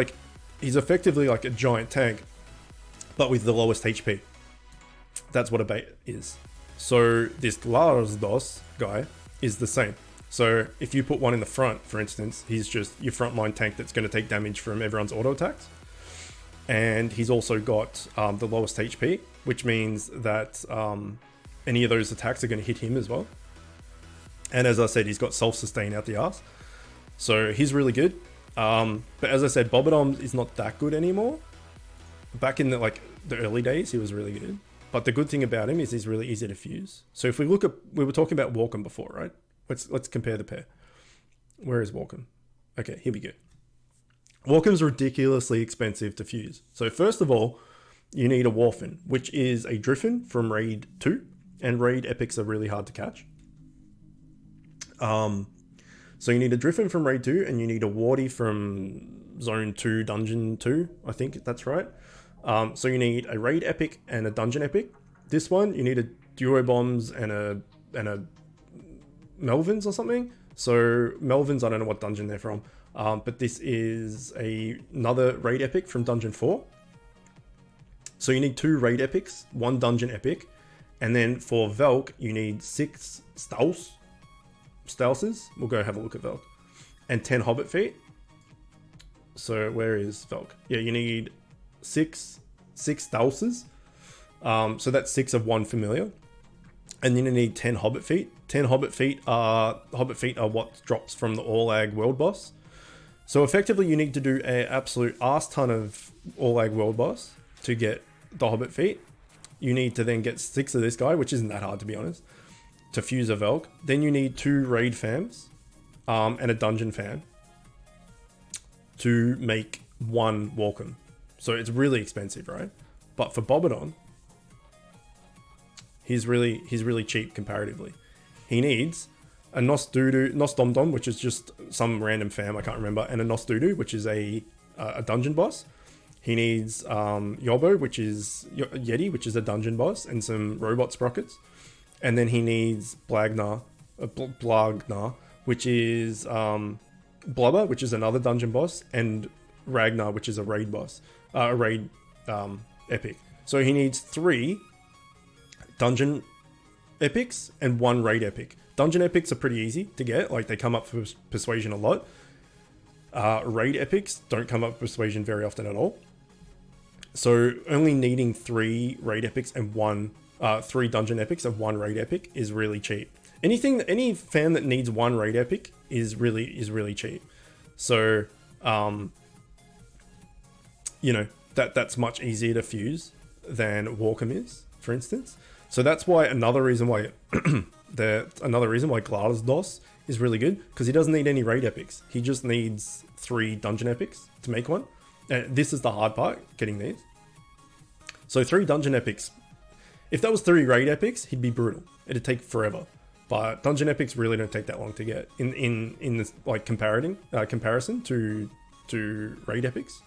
S1: effectively like a giant tank, but with the lowest HP. That's what a bait is. So this Glardos guy is the same. So if you put one in the front, for instance, he's just your frontline tank that's going to take damage from everyone's auto attacks. And he's also got the lowest HP, which means that any of those attacks are going to hit him as well. And as I said, he's got self-sustain out the arse. So he's really good. But as I said, Bobodom is not that good anymore. Back in the early days, he was really good. But the good thing about him is he's really easy to fuse. So if we look at, we were talking about Walkham before, right? Let's compare the pair. Where is Walkham? Okay, here we go. Walkham's ridiculously expensive to fuse. So first of all, you need a Warfin, which is a Driffin from Raid 2, and Raid Epics are really hard to catch. So you need a Driffin from Raid 2, and you need a Wardy from Zone 2, Dungeon 2, I think that's right. So you need a Raid Epic and a Dungeon Epic. This one, you need a Duo Bombs and a Melvins or something. So Melvins, I don't know what dungeon they're from. But this is another Raid Epic from Dungeon 4. So you need 2 Raid Epics, 1 Dungeon Epic, and then for Velk, you need 6 Stouses. We'll go have a look at Velk. And 10 Hobbit Feet. So where is Velk? Yeah, you need 6 Stouses. So that's 6 of 1 familiar. And then you need 10 Hobbit Feet. 10 Hobbit Feet are what drops from the All-Ag World Boss. So effectively, you need to do an absolute arse ton of All-Ag World Boss to get the Hobbit Feet. You need to then get 6 of this guy, which isn't that hard to be honest, to fuse a Velk. Then you need 2 Raid Fams and a Dungeon Fam to make 1 Walkham. So it's really expensive, right? But for Bobodon, he's really cheap comparatively. He needs a Nos Domdom, which is just some random fam, I can't remember, and a Nos Dudu, which is a dungeon boss. He needs Yobo, which is Yeti, which is a dungeon boss, and some robot sprockets. And then he needs Blagnar, which is Blubber, which is another dungeon boss, and Ragnar, which is a raid boss, epic. So he needs 3 dungeon epics and 1 raid epic. Dungeon epics are pretty easy to get, like they come up for persuasion a lot. Raid epics don't come up for persuasion very often at all. So only needing 3 raid epics and 3 dungeon epics and 1 raid epic is really cheap. Any fan that needs 1 raid epic is really cheap. So you know, that's much easier to fuse than Walkham is, for instance. So that's why another reason why Glardos is really good, because he doesn't need any raid epics. He just needs 3 dungeon epics to make one. And this is the hard part, getting these. So 3 dungeon epics. If that was 3 raid epics, he'd be brutal. It'd take forever. But dungeon epics really don't take that long to get in this like comparison to raid epics.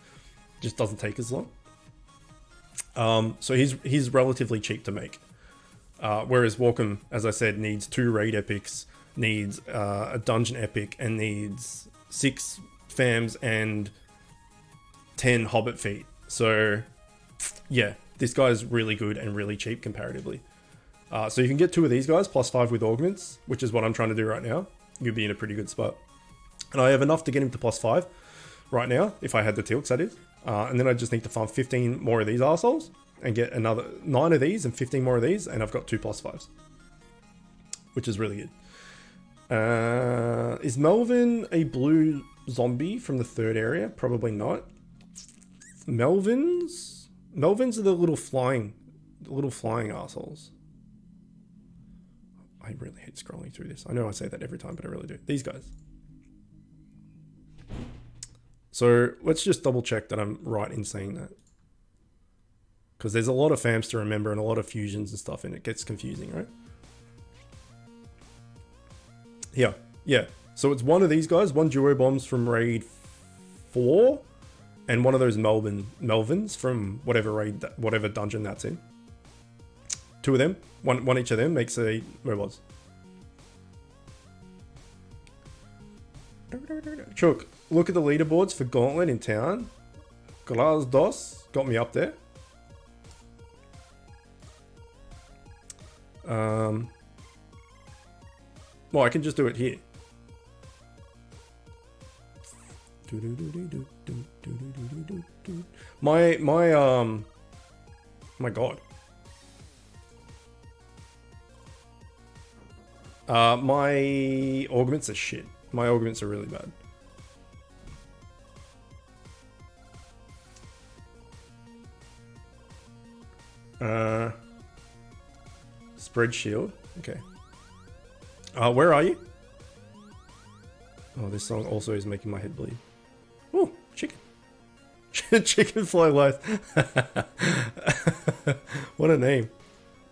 S1: It just doesn't take as long. So he's relatively cheap to make. Whereas Walkham, as I said, needs 2 raid epics, needs a dungeon epic, and needs 6 fams and 10 Hobbit feet. So yeah, this guy's really good and really cheap comparatively. So you can get 2 of these guys +5 with augments, which is what I'm trying to do right now. You'll be in a pretty good spot. And I have enough to get him to +5 right now, if I had the tilts, that is. And then I just need to farm 15 more of these arseholes and get another 9 of these and 15 more of these, and I've got 2 +5s, which is really good. Is Melvin a blue zombie from the 3rd area? Probably not. Melvins are the little flying assholes. I really hate scrolling through this. I know I say that every time, but I really do. These guys. So let's just double check that I'm right in saying that, because there's a lot of fams to remember and a lot of fusions and stuff, and it gets confusing, right? Yeah. So it's one of these guys, 1 duo bombs from raid 4, and one of those Melvins from whatever raid, whatever dungeon that's in. 2 of them, one each of them makes a robots. Chook, look at the leaderboards for Gauntlet in town. Dos got me up there. Well, I can just do it here. My god. My augments are shit. My augments are really bad. Spread shield. Okay. Where are you? Oh, this song also is making my head bleed. Oh, chicken. Chicken fly life. What a name.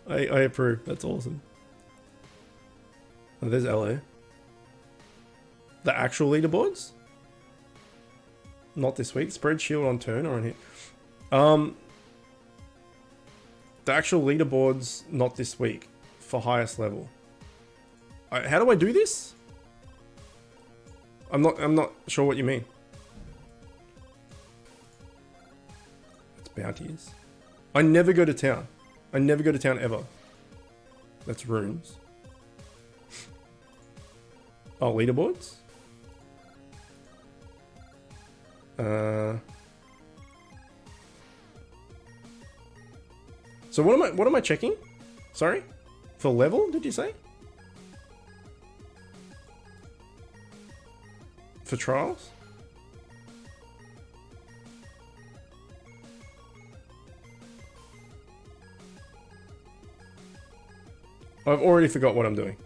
S1: I approve. That's awesome. Oh, there's LA. The actual leaderboards? Not this week. Spread shield on turn or on hit. The actual leaderboards not this week for highest level. How do I do this? I'm not sure what you mean. It's bounties. I never go to town. I never go to town ever. That's runes. Oh, leaderboards? So what am I checking? Sorry? For level, did you say? For trials? I've already forgot what I'm doing.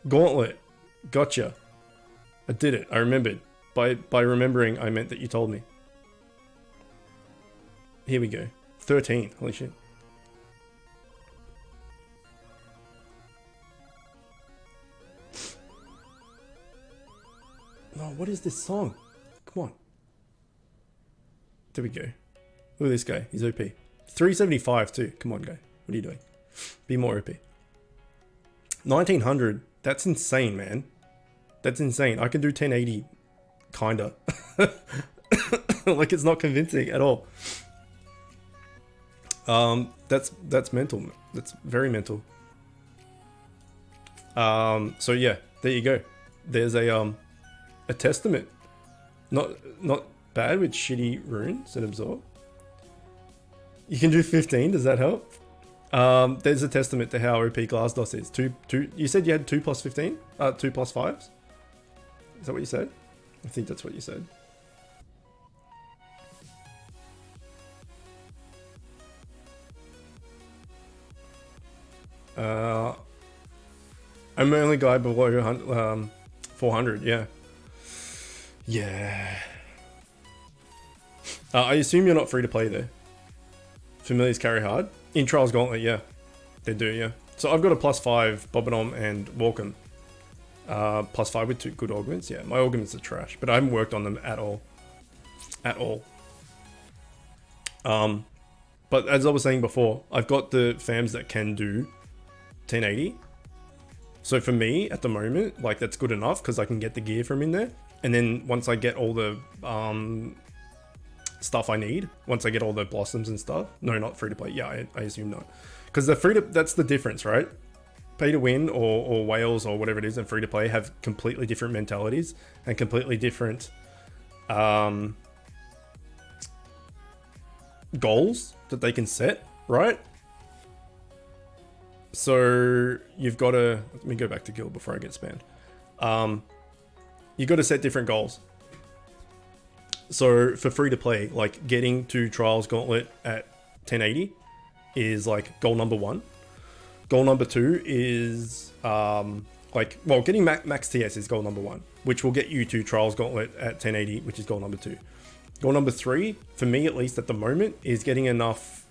S1: Gauntlet. Gotcha. I did it. I remembered. By remembering, I meant that you told me. Here we go. 13. Holy shit. No, what is this song? Come on. There we go. Look at this guy. He's OP. 375 too. Come on, guy. What are you doing? Be more OP. 1900. That's insane, man. That's insane. I can do 1080. Kinda. Like, it's not convincing at all. That's mental. That's very mental. So yeah, there you go. There's a testament. Not bad with shitty runes and absorb. You can do 15. Does that help? There's a testament to how OP Glassdos is. Two. You said you had 2 + 15. 2 + 5s. Is that what you said? I think that's what you said. I'm the only guy below 400. Yeah. Yeah. I assume you're not free to play there. Familiars carry hard. In Trials Gauntlet, yeah. They do, yeah. So I've got a +5 Bobanom and Walkham. +5 with 2 good augments. Yeah, my augments are trash, but I haven't worked on them at all. At all. But as I was saying before, I've got the fams that can do 1080. So for me, at the moment, like, that's good enough because I can get the gear from in there. And then once I get all the stuff I need, once I get all the blossoms and stuff, no, not free to play. Yeah, I assume not, because the free to, that's the difference, right? Pay to win or whales or whatever it is and free to play have completely different mentalities and completely different goals that they can set, right? So you've got to, let me go back to guild before I get spammed. You've got to set different goals. So for free to play, like getting to Trials Gauntlet at 1080 is like goal number 1. Goal number 2 is getting max TS is goal number 1, which will get you to Trials Gauntlet at 1080, which is goal number 2. Goal number 3, for me at least at the moment, is getting enough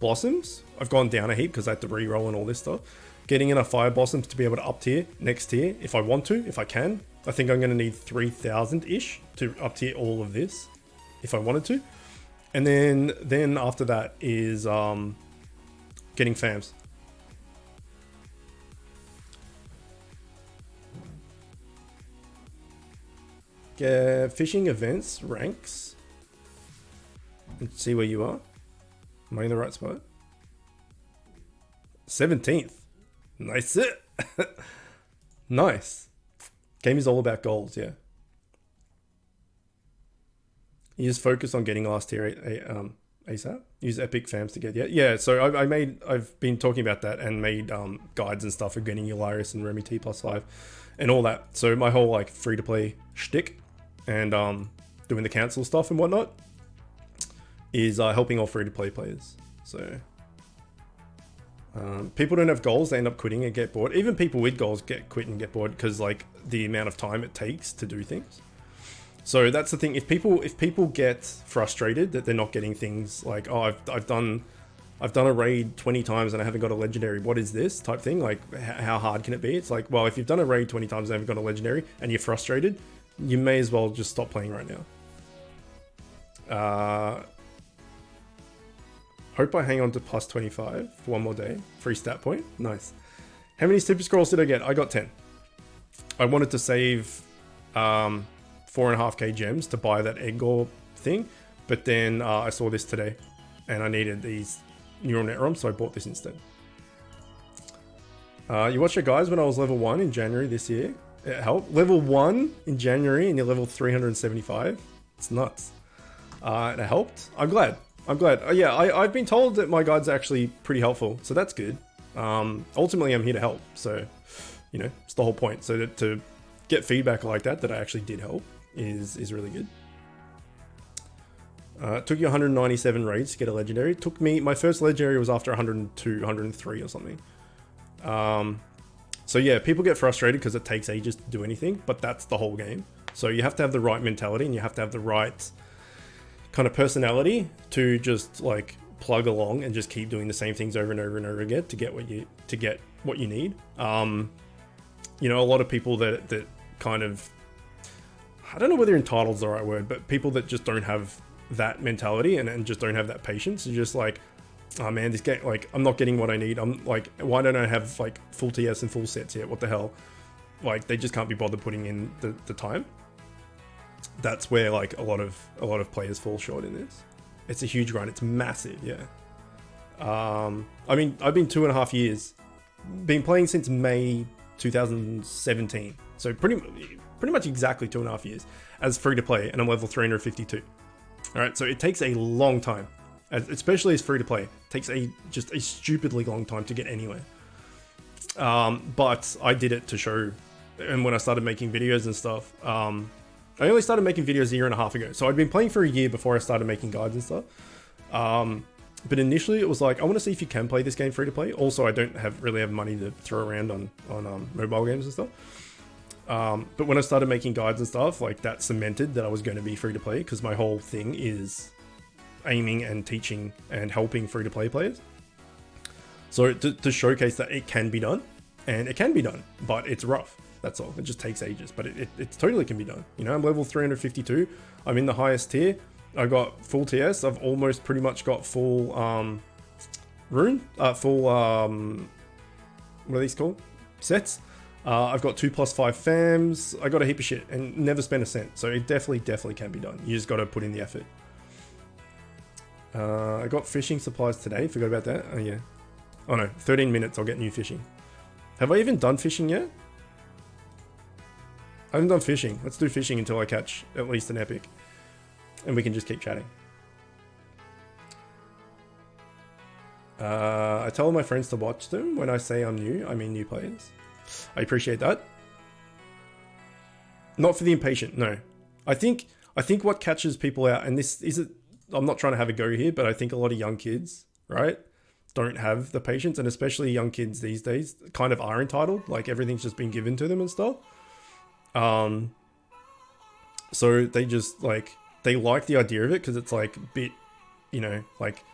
S1: blossoms. I've gone down a heap because I had to re-roll and all this stuff. Getting enough fire blossoms to be able to up tier next tier if I want to, if I can. I think I'm going to need 3,000-ish to up tier all of this if I wanted to. And then after that is getting fams. Get fishing events, ranks, and see where you are. Am I in the right spot? 17th. Nice. Nice. Game is all about goals, yeah. You just focus on getting last tier ASAP. Use epic fams to get, yeah. So I've been talking about that and made guides and stuff for getting Ularius and Remy T +5 and all that. So my whole like free to play shtick and doing the council stuff and whatnot is helping all free to play players. So people don't have goals, they end up quitting and get bored. Even people with goals quit and get bored because like the amount of time it takes to do things. So that's the thing. If people get frustrated that they're not getting things like, oh, I've done a raid 20 times and I haven't got a legendary, what is this type thing? Like how hard can it be? It's like, well, if you've done a raid 20 times and haven't got a legendary and you're frustrated, you may as well just stop playing right now. Hope I hang on to +25 for one more day. Free stat point. Nice. How many super scrolls did I get? I got 10. I wanted to save 4.5k gems to buy that egg ore thing, but then I saw this today and I needed these neural net ROMs, so I bought this instead. You watched your guys when I was level 1 in January this year. It helped. Level 1 in January and you're level 375. It's nuts. It helped. I'm glad. Yeah, I've been told that my guides are actually pretty helpful, so that's good. Ultimately, I'm here to help, so, you know, it's the whole point. So to get feedback like that I actually did help is really good. It took you 197 raids to get a legendary. It took me, my first legendary was after 102, 103 or something. So yeah, people get frustrated because it takes ages to do anything, but that's the whole game. So you have to have the right mentality and you have to have the right kind of personality to just like plug along and just keep doing the same things over and over and over again to get what you need. You know, a lot of people that kind of, I don't know whether entitled is the right word, but people that just don't have that mentality and just don't have that patience. You're just like, oh man, this game, like, I'm not getting what I need. I'm like, why don't I have like full TS and full sets yet? What the hell? Like, they just can't be bothered putting in the time. That's where like a lot of players fall short in this. It's a huge grind. It's massive, yeah. I mean, I've been 2.5 years, been playing since May 2017. So pretty much exactly 2.5 years as free to play, and I'm level 352. All right, so it takes a long time, especially as free to play. It takes just a stupidly long time to get anywhere. But I did it to show, and when I started making videos and stuff, I only started making videos a year and a half ago. So I'd been playing for a year before I started making guides and stuff. But initially it was like, I want to see if you can play this game free to play. Also, I don't really have money to throw around on mobile games and stuff. But when I started making guides and stuff, like that cemented that I was going to be free to play, because my whole thing is aiming and teaching and helping free to play players. So to showcase that it can be done, and it can be done, but it's rough. That's all. It just takes ages, but it totally can be done. You know, I'm level 352. I'm in the highest tier. I got full TS. I've almost pretty much got full rune. What are these called? sets. I've got 2+5 fams. I got a heap of shit and never spent a cent. So it definitely can be done. You just got to put in the effort. I got fishing supplies today. Forgot about that. Oh yeah. Oh no, 13 minutes. I'll get new fishing. Have I even done fishing yet? I haven't done fishing. Let's do fishing until I catch at least an epic. And we can just keep chatting. I tell all my friends to watch them. When I say I'm new, I mean new players. I appreciate that. Not for the impatient, no. I think what catches people out, and this isn't, I'm not trying to have a go here, but I think a lot of young kids, right, don't have the patience, and especially young kids these days kind of are entitled. Like everything's just been given to them and stuff. So they just like, they like the idea of it because it's like a bit, you know, like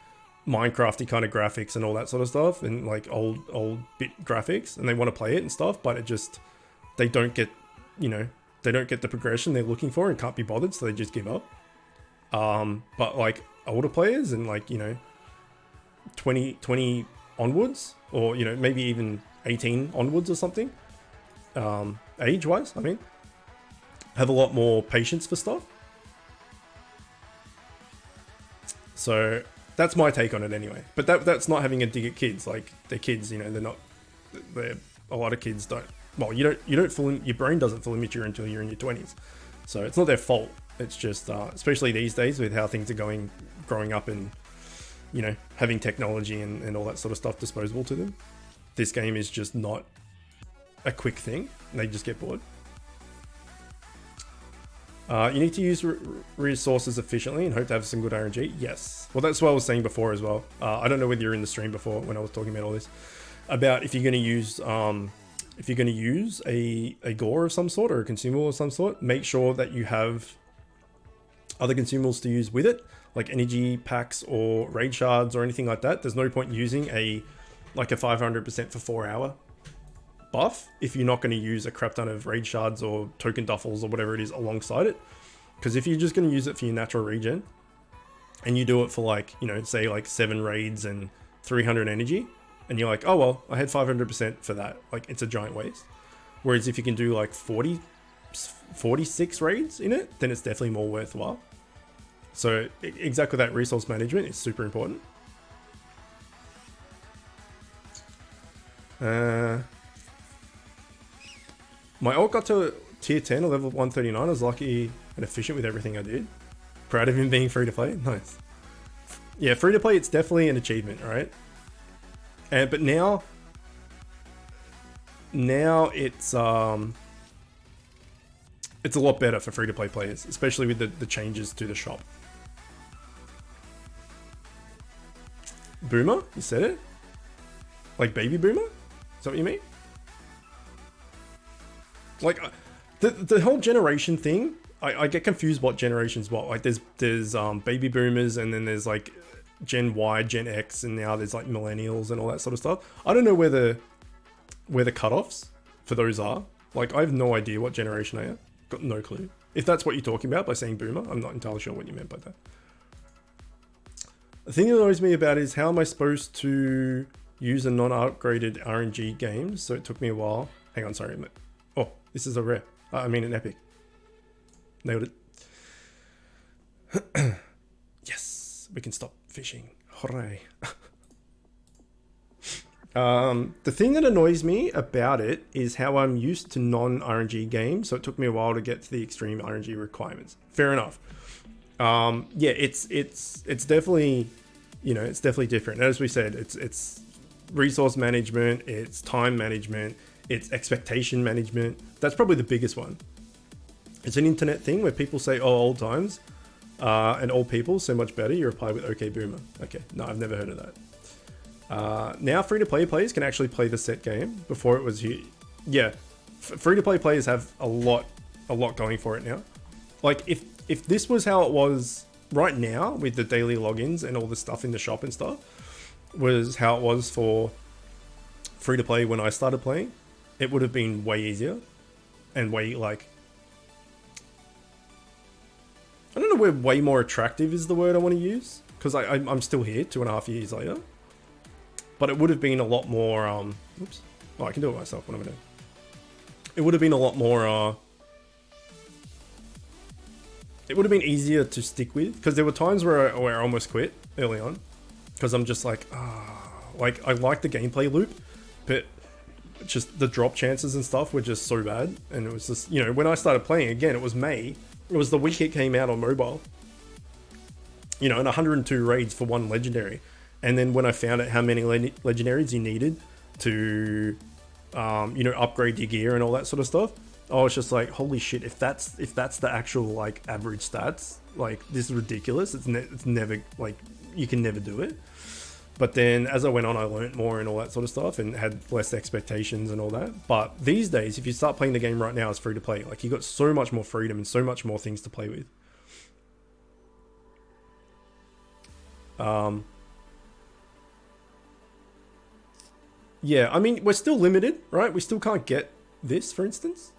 S1: Minecrafty kind of graphics and all that sort of stuff, and like old bit graphics, and they want to play it and stuff, but it just, they don't get, you know, they don't get the progression they're looking for and can't be bothered, so they just give up. But like older players and like, you know, 20 onwards, or, you know, maybe even 18 onwards or something, age wise, I mean, have a lot more patience for stuff. So that's my take on it anyway. But that's not having a dig at kids. Like, they're kids, you know, a lot of kids don't, well, you don't fully, your brain doesn't fully mature until you're in your 20s. So it's not their fault. It's just, especially these days with how things are growing up and, you know, having technology and all that sort of stuff disposable to them. This game is just not a quick thing. They just get bored. You need to use resources efficiently and hope to have some good RNG. Yes. Well, that's what I was saying before as well. I don't know whether you're in the stream before when I was talking about all this, about if you're going to use a gore of some sort or a consumable of some sort, make sure that you have other consumables to use with it, like energy packs or raid shards or anything like that. There's no point using a 500% for 4 hour buff if you're not going to use a crap ton of raid shards or token duffels or whatever it is alongside it. Because if you're just going to use it for your natural regen and you do it for like, you know, say like 7 raids and 300 energy, and you're like, oh well, I had 500% for that, like it's a giant waste. Whereas if you can do like 46 raids in it, then it's definitely more worthwhile. So exactly, that resource management is super important. My ult got to tier 10 or level 139. I was lucky and efficient with everything I did. Proud of him being free to play. Nice. Yeah, free to play, it's definitely an achievement, right? But now it's a lot better for free to play players, especially with the changes to the shop. Boomer? You said it? Like baby boomer? Is that what you mean? Like the whole generation thing, I get confused what generation's what. Like there's baby boomers, and then there's like Gen Y, Gen X, and now there's like millennials and all that sort of stuff. I don't know where the cutoffs for those are. Like I have no idea what generation I am. Got no clue. If that's what you're talking about by saying boomer, I'm not entirely sure what you meant by that. The thing that annoys me about it is, how am I supposed to use a non-upgraded RNG game? So it took me a while. Hang on, sorry. Oh, this is a rare. I mean an epic. Nailed it. Yes, we can stop fishing. Hooray. The thing that annoys me about it is how I'm used to non-RNG games, so it took me a while to get to the extreme RNG requirements. Fair enough. Yeah, it's definitely, you know, it's definitely different. As we said, it's resource management, it's time management, it's expectation management. That's probably the biggest one. It's an internet thing where people say, oh, old times and old people so much better. You reply with, okay, boomer. Okay, no, I've never heard of that. Now free-to-play players can actually play the set game. Before it was, yeah, free-to-play players have a lot going for it now. Like if this was how it was right now with the daily logins and all the stuff in the shop and stuff, was how it was for free-to-play when I started playing, it would have been way easier and way, like, I don't know where way more attractive is the word I want to use, because I'm still here 2.5 years later. But it would have been a lot more, oops, Oh, I can do it myself. What am I doing? It would have been a lot more. It would have been easier to stick with, because there were times where I almost quit early on, because I'm just like, like I like the gameplay loop, but just the drop chances and stuff were just so bad. And it was just, you know, when I started playing again, it was May. It was the week it came out on mobile. You know, and 102 raids for one legendary. And then when I found out how many legendaries you needed to, you know, upgrade your gear and all that sort of stuff, I was just like, holy shit! If that's the actual like average stats, like this is ridiculous. It's never, like, you can never do it. But then as I went on, I learned more and all that sort of stuff, and had less expectations and all that. But these days, if you start playing the game right now, it's free to play. Like, you got so much more freedom and so much more things to play with. Yeah, I mean, we're still limited, right? We still can't get this, for instance.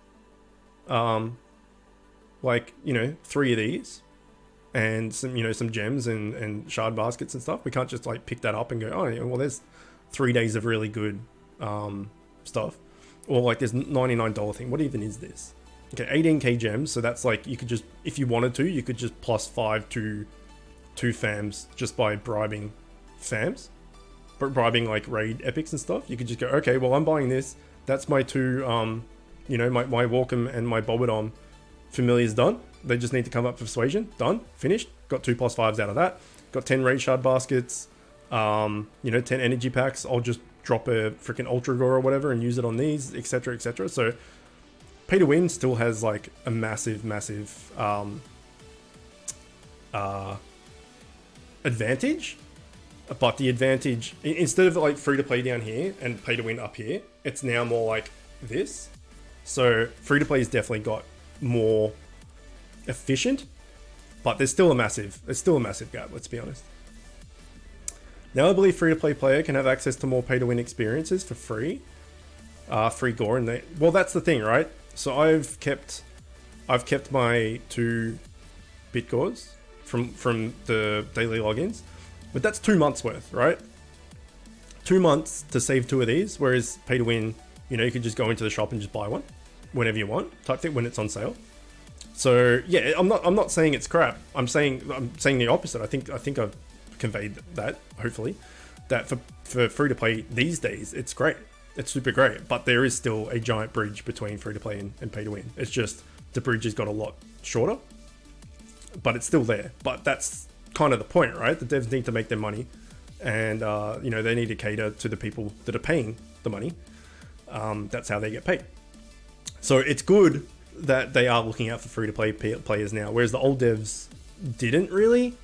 S1: Like, you know, 3 of these and some, you know, some gems and shard baskets and stuff. We can't just like pick that up and go, oh yeah, well, there's 3 days of really good stuff. Or like there's $99 thing. What even is this? Okay, 18k gems. So that's like, you could just, if you wanted to, you could just plus 5 to 2 fams just by bribing fams. But bribing like raid epics and stuff. You could just go, okay, well, I'm buying this. That's my 2, you know, my Walkham and my Bobodom familiars done. They just need to come up for persuasion. Done. Finished. Got 2 plus 5s out of that. Got 10 raid shard baskets. You know, 10 energy packs. I'll just drop a freaking Ultra Gore or whatever and use it on these, etc., etc. So pay to win still has like a massive advantage. But the advantage, instead of like free to play down here and pay to win up here, it's now more like this. So free to play has definitely got more efficient, but there's still a massive gap, let's be honest. Now I believe free to play player can have access to more pay to win experiences for free. Free gore, and well, that's the thing, right? So I've kept my 2 bit gores from the daily logins. But that's 2 months worth, right? 2 months to save 2 of these, whereas pay to win, you know, you could just go into the shop and just buy one whenever you want, type thing, when it's on sale. So yeah, I'm not saying it's crap. I'm saying the opposite. I think I've conveyed that, hopefully, that for free to play these days, it's great. It's super great. But there is still a giant bridge between free to play and pay to win. It's just the bridge has got a lot shorter, but it's still there. But that's kind of the point, right? The devs need to make their money, and you know, they need to cater to the people that are paying the money. That's how they get paid. So it's good that they are looking out for free to play players now, whereas the old devs didn't really.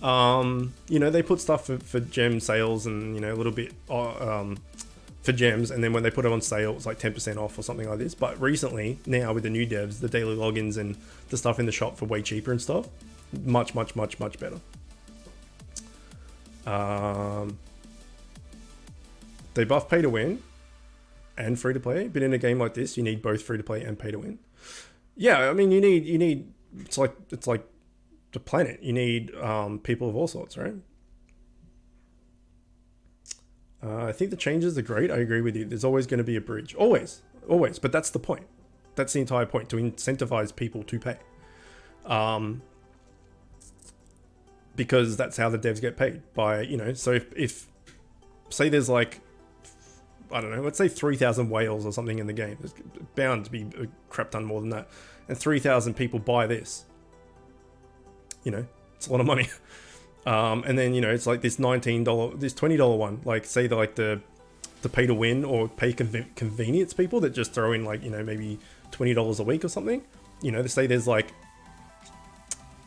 S1: You know, they put stuff for gem sales and, you know, a little bit for gems, and then when they put it on sale, it was like 10% off or something like this. But recently, now with the new devs, the daily logins and the stuff in the shop for way cheaper and stuff, much better. They buff pay to win and free to play, but in a game like this, you need both free to play and pay to win. Yeah, I mean, you need it's like the planet. You need people of all sorts, right? I think the changes are great. I agree with you. There's always going to be a bridge, always. But that's the point. That's the entire point, to incentivize people to pay. Because that's how the devs get paid, by, you know, so if say there's like, I don't know, let's say 3,000 whales or something in the game, there's bound to be a crap ton more than that, and 3,000 people buy this, you know, it's a lot of money. And then, you know, it's like this $19, this $20 one, like say the pay to win or pay convenience people that just throw in, like, you know, maybe $20 a week or something, you know, they say there's like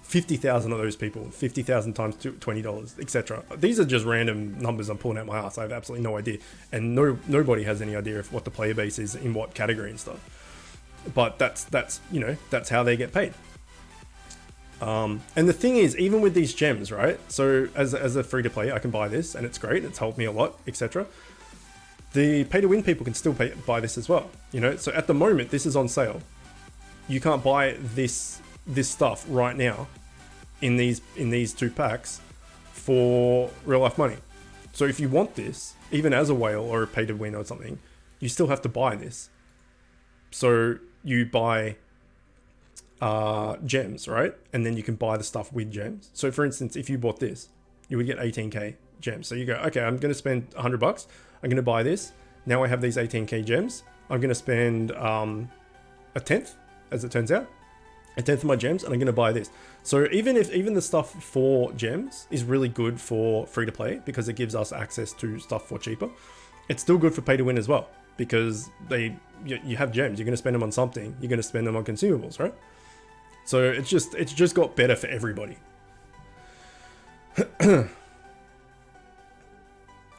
S1: 50,000 of those people, 50,000 times $20, etc. These are just random numbers I'm pulling out my ass. I have absolutely no idea, and nobody has any idea of what the player base is in what category and stuff. But that's you know, that's how they get paid. And the thing is, even with these gems, right? So as a free to play, I can buy this, and it's great. It's helped me a lot, etc. The pay to win people can still buy this as well. You know, so at the moment, this is on sale. You can't buy this stuff right now in these 2 packs for real life money. So if you want this, even as a whale or a pay to win or something, you still have to buy this. So you buy gems, right? And then you can buy the stuff with gems. So for instance, if you bought this, you would get 18k gems. So you go, okay, I'm going to spend $100. I'm going to buy this. Now I have these 18k gems. I'm going to spend a tenth, as it turns out, a tenth of my gems, and I'm going to buy this. So even the stuff for gems is really good for free to play because it gives us access to stuff for cheaper, it's still good for pay to win as well because you have gems. You're going to spend them on something. You're going to spend them on consumables, right? So it's just got better for everybody.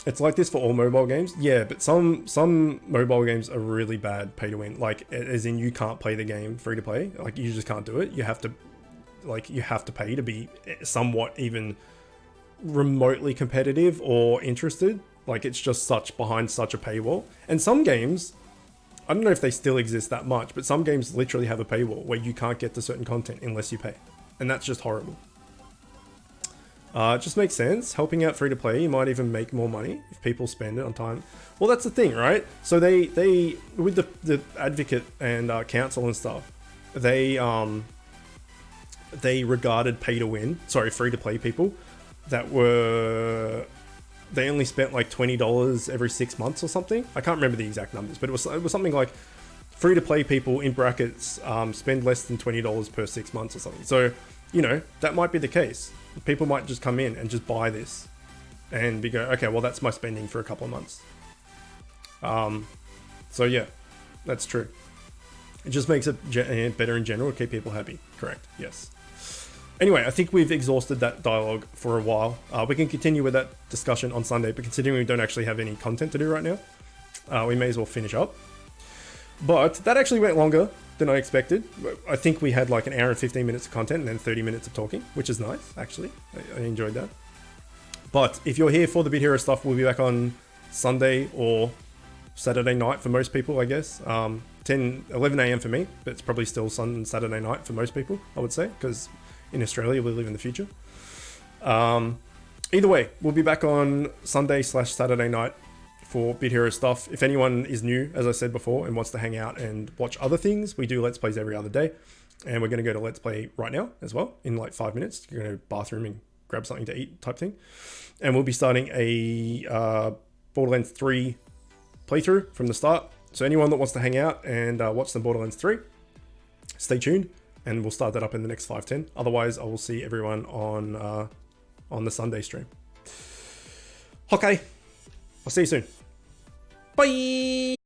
S1: It's like this for all mobile games. Yeah, but some mobile games are really bad pay to win. Like, as in you can't play the game free to play. Like, you just can't do it. You have to pay to be somewhat even remotely competitive or interested. Like, it's just behind such a paywall. And some games, I don't know if they still exist that much, but some games literally have a paywall where you can't get to certain content unless you pay. And that's just horrible. It just makes sense. Helping out free to play, you might even make more money if people spend it on time. Well, that's the thing, right? So they with the advocate and council and stuff, they regarded free to play people that they only spent like $20 every 6 months or something. I can't remember the exact numbers, but it was something like free to play people in brackets spend less than $20 per 6 months or something. So, you know, that might be the case. People might just come in and just buy this and go, okay, well, that's my spending for a couple of months. So yeah, that's true. It just makes it better in general, keep people happy. Correct. Yes. Anyway, I think we've exhausted that dialogue for a while. We can continue with that discussion on Sunday, but considering we don't actually have any content to do right now, we may as well finish up. But that actually went longer than I expected. I think we had like an hour and 15 minutes of content and then 30 minutes of talking, which is nice, actually. I enjoyed that. But if you're here for the Bit Hero stuff, we'll be back on Sunday or Saturday night for most people, I guess. 11 a.m. for me, but it's probably still Saturday night for most people, I would say, because in Australia, we live in the future. Either way, we'll be back on Sunday/Saturday night for Bit Hero stuff. If anyone is new, as I said before, and wants to hang out and watch other things, we do Let's Plays every other day. And we're going to go to Let's Play right now as well, in like 5 minutes. You're going to bathroom and grab something to eat type thing. And we'll be starting a Borderlands 3 playthrough from the start. So anyone that wants to hang out and watch some Borderlands 3, stay tuned. And we'll start that up in the next 5-10. Otherwise, I will see everyone on the Sunday stream. Okay. I'll see you soon. Bye!